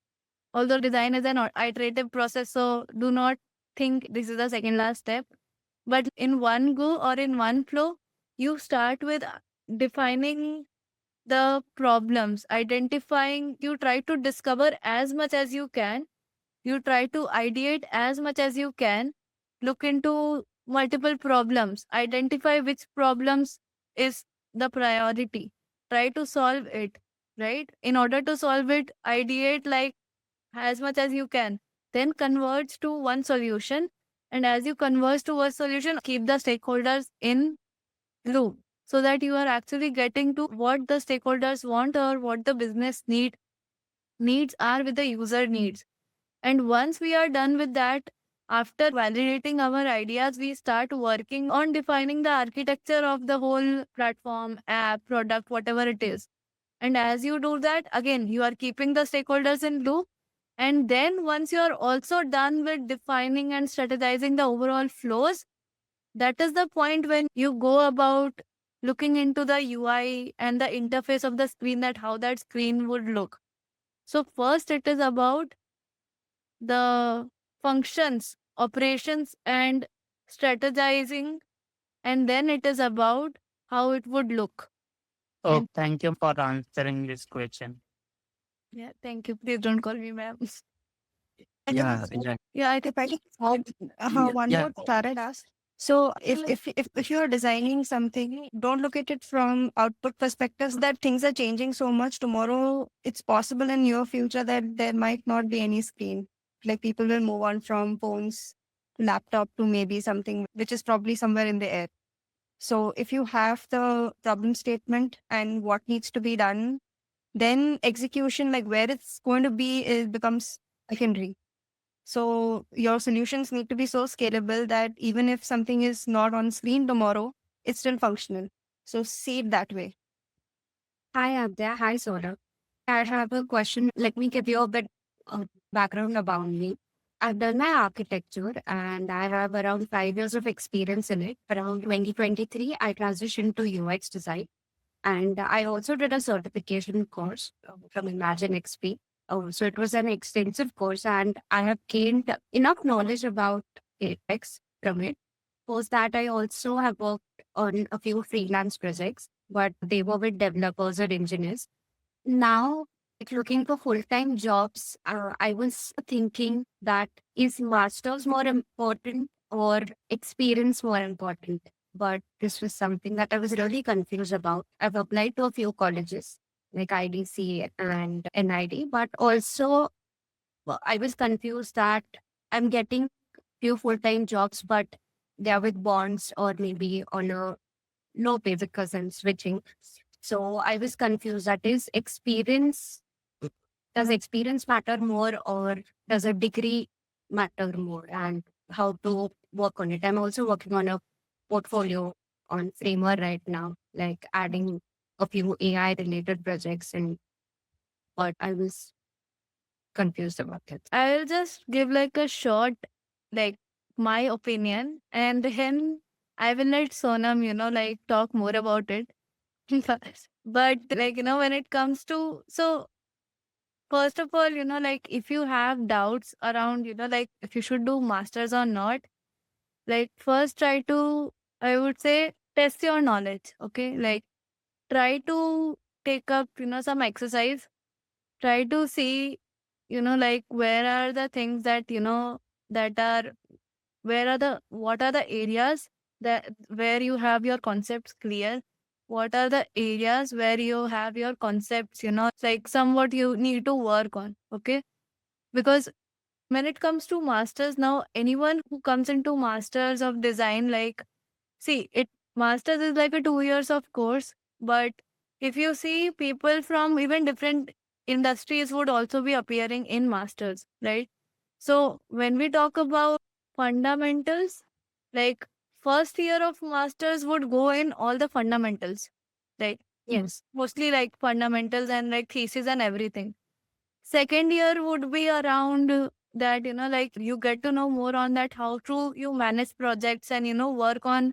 Although design is an iterative process, so do not think this is the second last step. But in one go or in one flow, you start with defining the problems, identifying, you try to discover as much as you can, you try to ideate as much as you can, look into multiple problems, identify which problems is the priority, try to solve it, right? In order to solve it, ideate like as much as you can, then converge to one solution. And as you converge to one solution, keep the stakeholders in loop so that you are actually getting to what the stakeholders want or what the business needs are with the user needs. And once we are done with that, after validating our ideas, we start working on defining the architecture of the whole platform, app, product, whatever it is. And as you do that, again, you are keeping the stakeholders in loop. And then once you are also done with defining and strategizing the overall flows, that is the point when you go about looking into the UI and the interface of the screen, that how that screen would look. So first it is about the functions, operations, and strategizing, and then it is about how it would look. Oh, thank you for answering this question. Yeah, thank you. Please don't call me ma'am. And Yeah, if, exactly. Yeah, I if I can add Yeah, one yeah. more Farad asked. So if you're designing something, don't look at it from output perspectives that things are changing so much. Tomorrow, it's possible in your future that there might not be any screen. Like people will move on from phones to laptop to maybe something which is probably somewhere in the air. So if you have the problem statement and what needs to be done, then execution, like where it's going to be, it becomes secondary. So your solutions need to be so scalable that even if something is not on screen tomorrow, it's still functional. So see it that way. Hi, Abdya. Hi, Sora. I have a question. Let me give you a bit of background about me. I've done my architecture and I have around 5 years of experience in it. Around 2023, I transitioned to UX design. And I also did a certification course from Imagine XP. So it was an extensive course, and I have gained enough knowledge about UX from it. Post that, I also have worked on a few freelance projects, but they were with developers or engineers. Now, like looking for full-time jobs, I was thinking that is masters more important or experience more important? But this was something that I was really confused about. I've applied to a few colleges like IDC and NID, but also I was confused that I'm getting few full-time jobs, but they're with bonds or maybe on a low pay because I'm switching. So I was confused. That is experience. Does experience matter more or does a degree matter more? And how to work on it. I'm also working on a portfolio on Framer right now, like adding a few AI related projects, and but I was confused about it. I'll just give like a short, like my opinion, and then I will let Sonam, like talk more about it. But like, when it comes to, so first of all, like if you have doubts around, like if you should do masters or not, like first try to, I would say, test your knowledge. Okay. Like try to take up, some exercise, try to see, like where are the things that, that are, what are the areas that where you have your concepts clear, what are the areas where you have your concepts, like somewhat you need to work on. Okay. Because when it comes to masters, now anyone who comes into masters of design, like, see it, masters is like a 2 years of course, but if you see, people from even different industries would also be appearing in masters, right? So when we talk about fundamentals, like first year of masters would go in all the fundamentals, right? Yes. Mostly like fundamentals and like thesis and everything. Second year would be around that, like you get to know more on that, how to you manage projects and, work on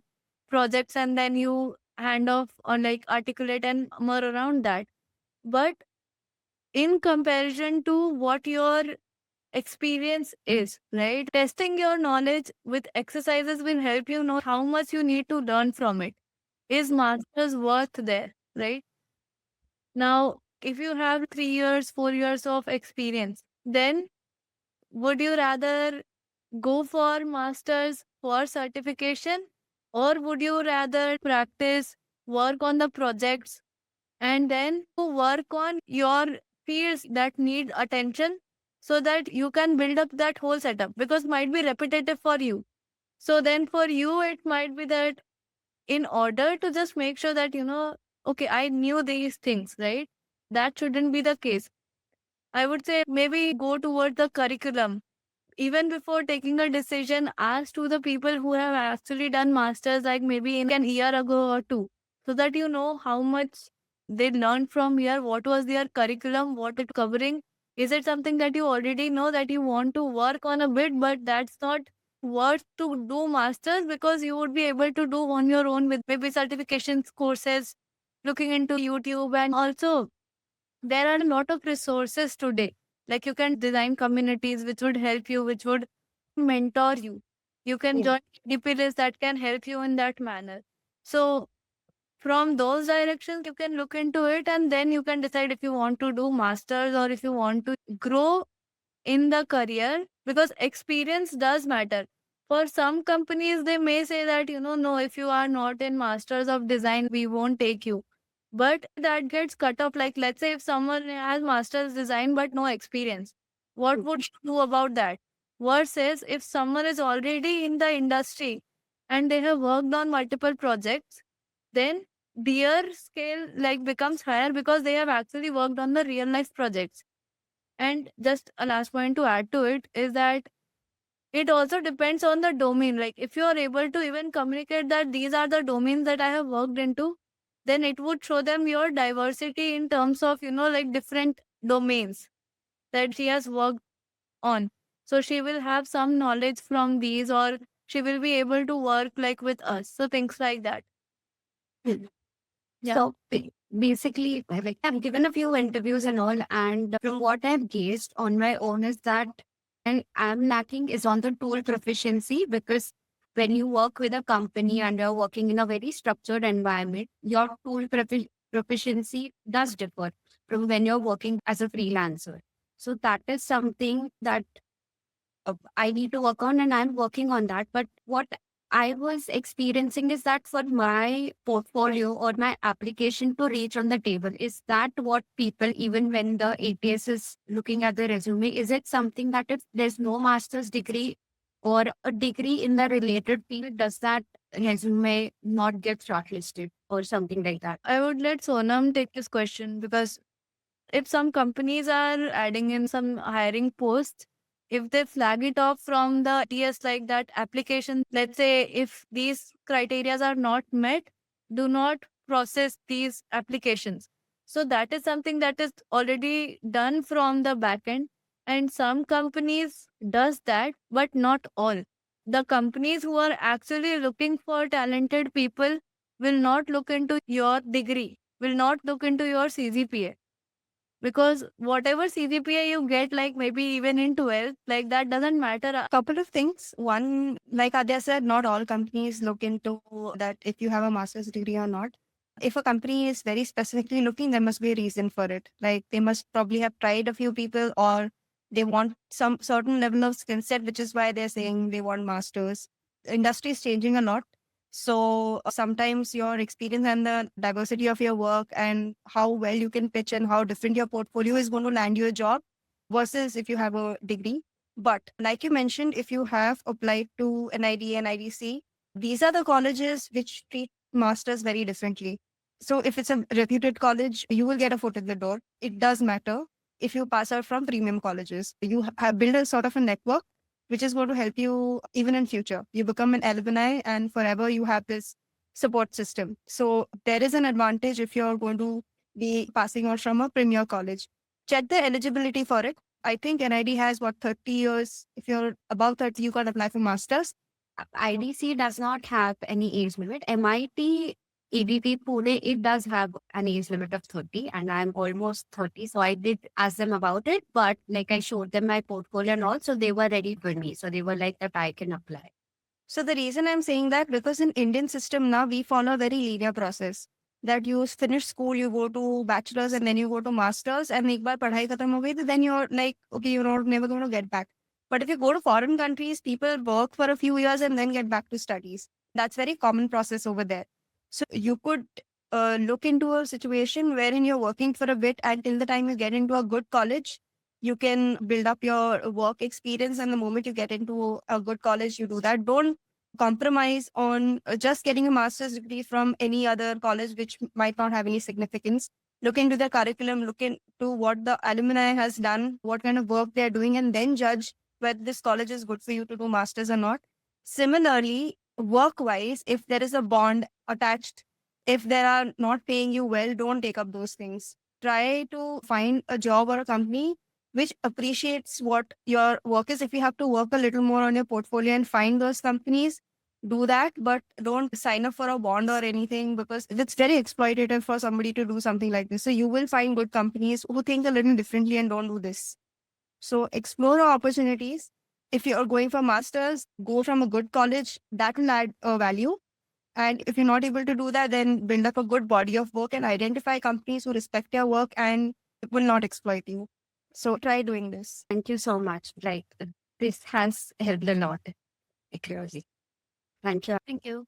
projects, and then you hand off on like articulate and more around that. But in comparison to what your experience is, right? Testing your knowledge with exercises will help you know how much you need to learn from it. Is masters worth there, right? Now, if you have 3 years, 4 years of experience, then would you rather go for masters for certification, or would you rather practice, work on the projects, and then to work on your fields that need attention so that you can build up that whole setup, because might be repetitive for you. So then for you it might be that in order to just make sure that okay, I knew these things, right? That shouldn't be the case. I would say maybe go toward the curriculum. Even before taking a decision, ask to the people who have actually done masters, like maybe in an year ago or two, so that you know how much they learned from here, what was their curriculum, what it covering. Is it something that you already know that you want to work on a bit, but that's not worth to do masters because you would be able to do on your own with maybe certifications courses, looking into YouTube, and also there are a lot of resources today. Like you can design communities which would help you, which would mentor you. You can Yeah. join DP lists that can help you in that manner. So from those directions, you can look into it and then you can decide if you want to do masters or if you want to grow in the career, because experience does matter. For some companies, they may say that, no, if you are not in masters of design, we won't take you. But that gets cut off. Like, let's say if someone has masters design but no experience, what would you do about that? Versus if someone is already in the industry and they have worked on multiple projects, then their scale like becomes higher because they have actually worked on the real life projects. And just a last point to add to it is that it also depends on the domain. Like if you are able to even communicate that these are the domains that I have worked into, then it would show them your diversity in terms of, like different domains that she has worked on. So she will have some knowledge from these, or she will be able to work like with us. So things like that. Yeah. So basically, like I've given a few interviews and all, and from what I've gauged on my own is that, and I'm lacking is on the tool proficiency, because when you work with a company and you're working in a very structured environment, your tool proficiency does differ from when you're working as a freelancer. So that is something that I need to work on, and I'm working on that. But what I was experiencing is that for my portfolio or my application to reach on the table, is that what people, even when the ATS is looking at the resume, is it something that if there's no master's degree or a degree in the related field, does that resume not get shortlisted or something like that? I would let Sonam take this question, because if some companies are adding in some hiring posts, if they flag it off from the TS like that application, let's say if these criterias are not met, do not process these applications. So that is something that is already done from the backend, and some companies does that, but not all. The companies who are actually looking for talented people will not look into your degree, will not look into your CGPA, because whatever CGPA you get, like maybe even in 12th, like that doesn't matter. Couple of things. One, like Adya said, not all companies look into that if you have a master's degree or not. If a company is very specifically looking, there must be a reason for it. Like they must probably have tried a few people, or they want some certain level of skill set, which is why they're saying they want masters. Industry is changing a lot. So sometimes your experience and the diversity of your work and how well you can pitch and how different your portfolio is going to land you a job versus if you have a degree. But like you mentioned, if you have applied to NID and IDC, these are the colleges which treat masters very differently. So if it's a reputed college, you will get a foot in the door. It does matter if you pass out from premium colleges. You have built a sort of a network which is going to help you even in future. You become an alumni and forever you have this support system. So there is an advantage if you're going to be passing out from a premier college. Check the eligibility for it. I think NID has 30 years. If you're above 30, you can apply for masters. IDC does not have any age limit. MIT, EDT Pune, it does have an age limit of 30, and I'm almost 30. So I did ask them about it, but like I showed them my portfolio and all, so they were ready for me. So they were like that I can apply. So the reason I'm saying that, because in Indian system now, we follow a very linear process. That you finish school, you go to bachelor's and then you go to master's, and एक बार पढ़ाई खत्म हो गई, then you're like, okay, you're not never going to get back. But if you go to foreign countries, people work for a few years and then get back to studies. That's very common process over there. So you could look into a situation wherein you're working for a bit, and till the time you get into a good college, you can build up your work experience. And the moment you get into a good college, you do that. Don't compromise on just getting a master's degree from any other college, which might not have any significance. Look into the curriculum, look into what the alumni has done, what kind of work they're doing, and then judge whether this college is good for you to do masters or not. Similarly, work-wise, if there is a bond attached, if they are not paying you well, don't take up those things. Try to find a job or a company which appreciates what your work is. If you have to work a little more on your portfolio and find those companies, do that, but don't sign up for a bond or anything, because it's very exploitative for somebody to do something like this. So you will find good companies who think a little differently and don't do this. So explore opportunities. If you're going for masters, go from a good college. That will add value. And if you're not able to do that, then build up a good body of work and identify companies who respect your work and will not exploit you. So try doing this. Thank you so much. Like, this has helped a lot. Clearly. Thank you. Thank you.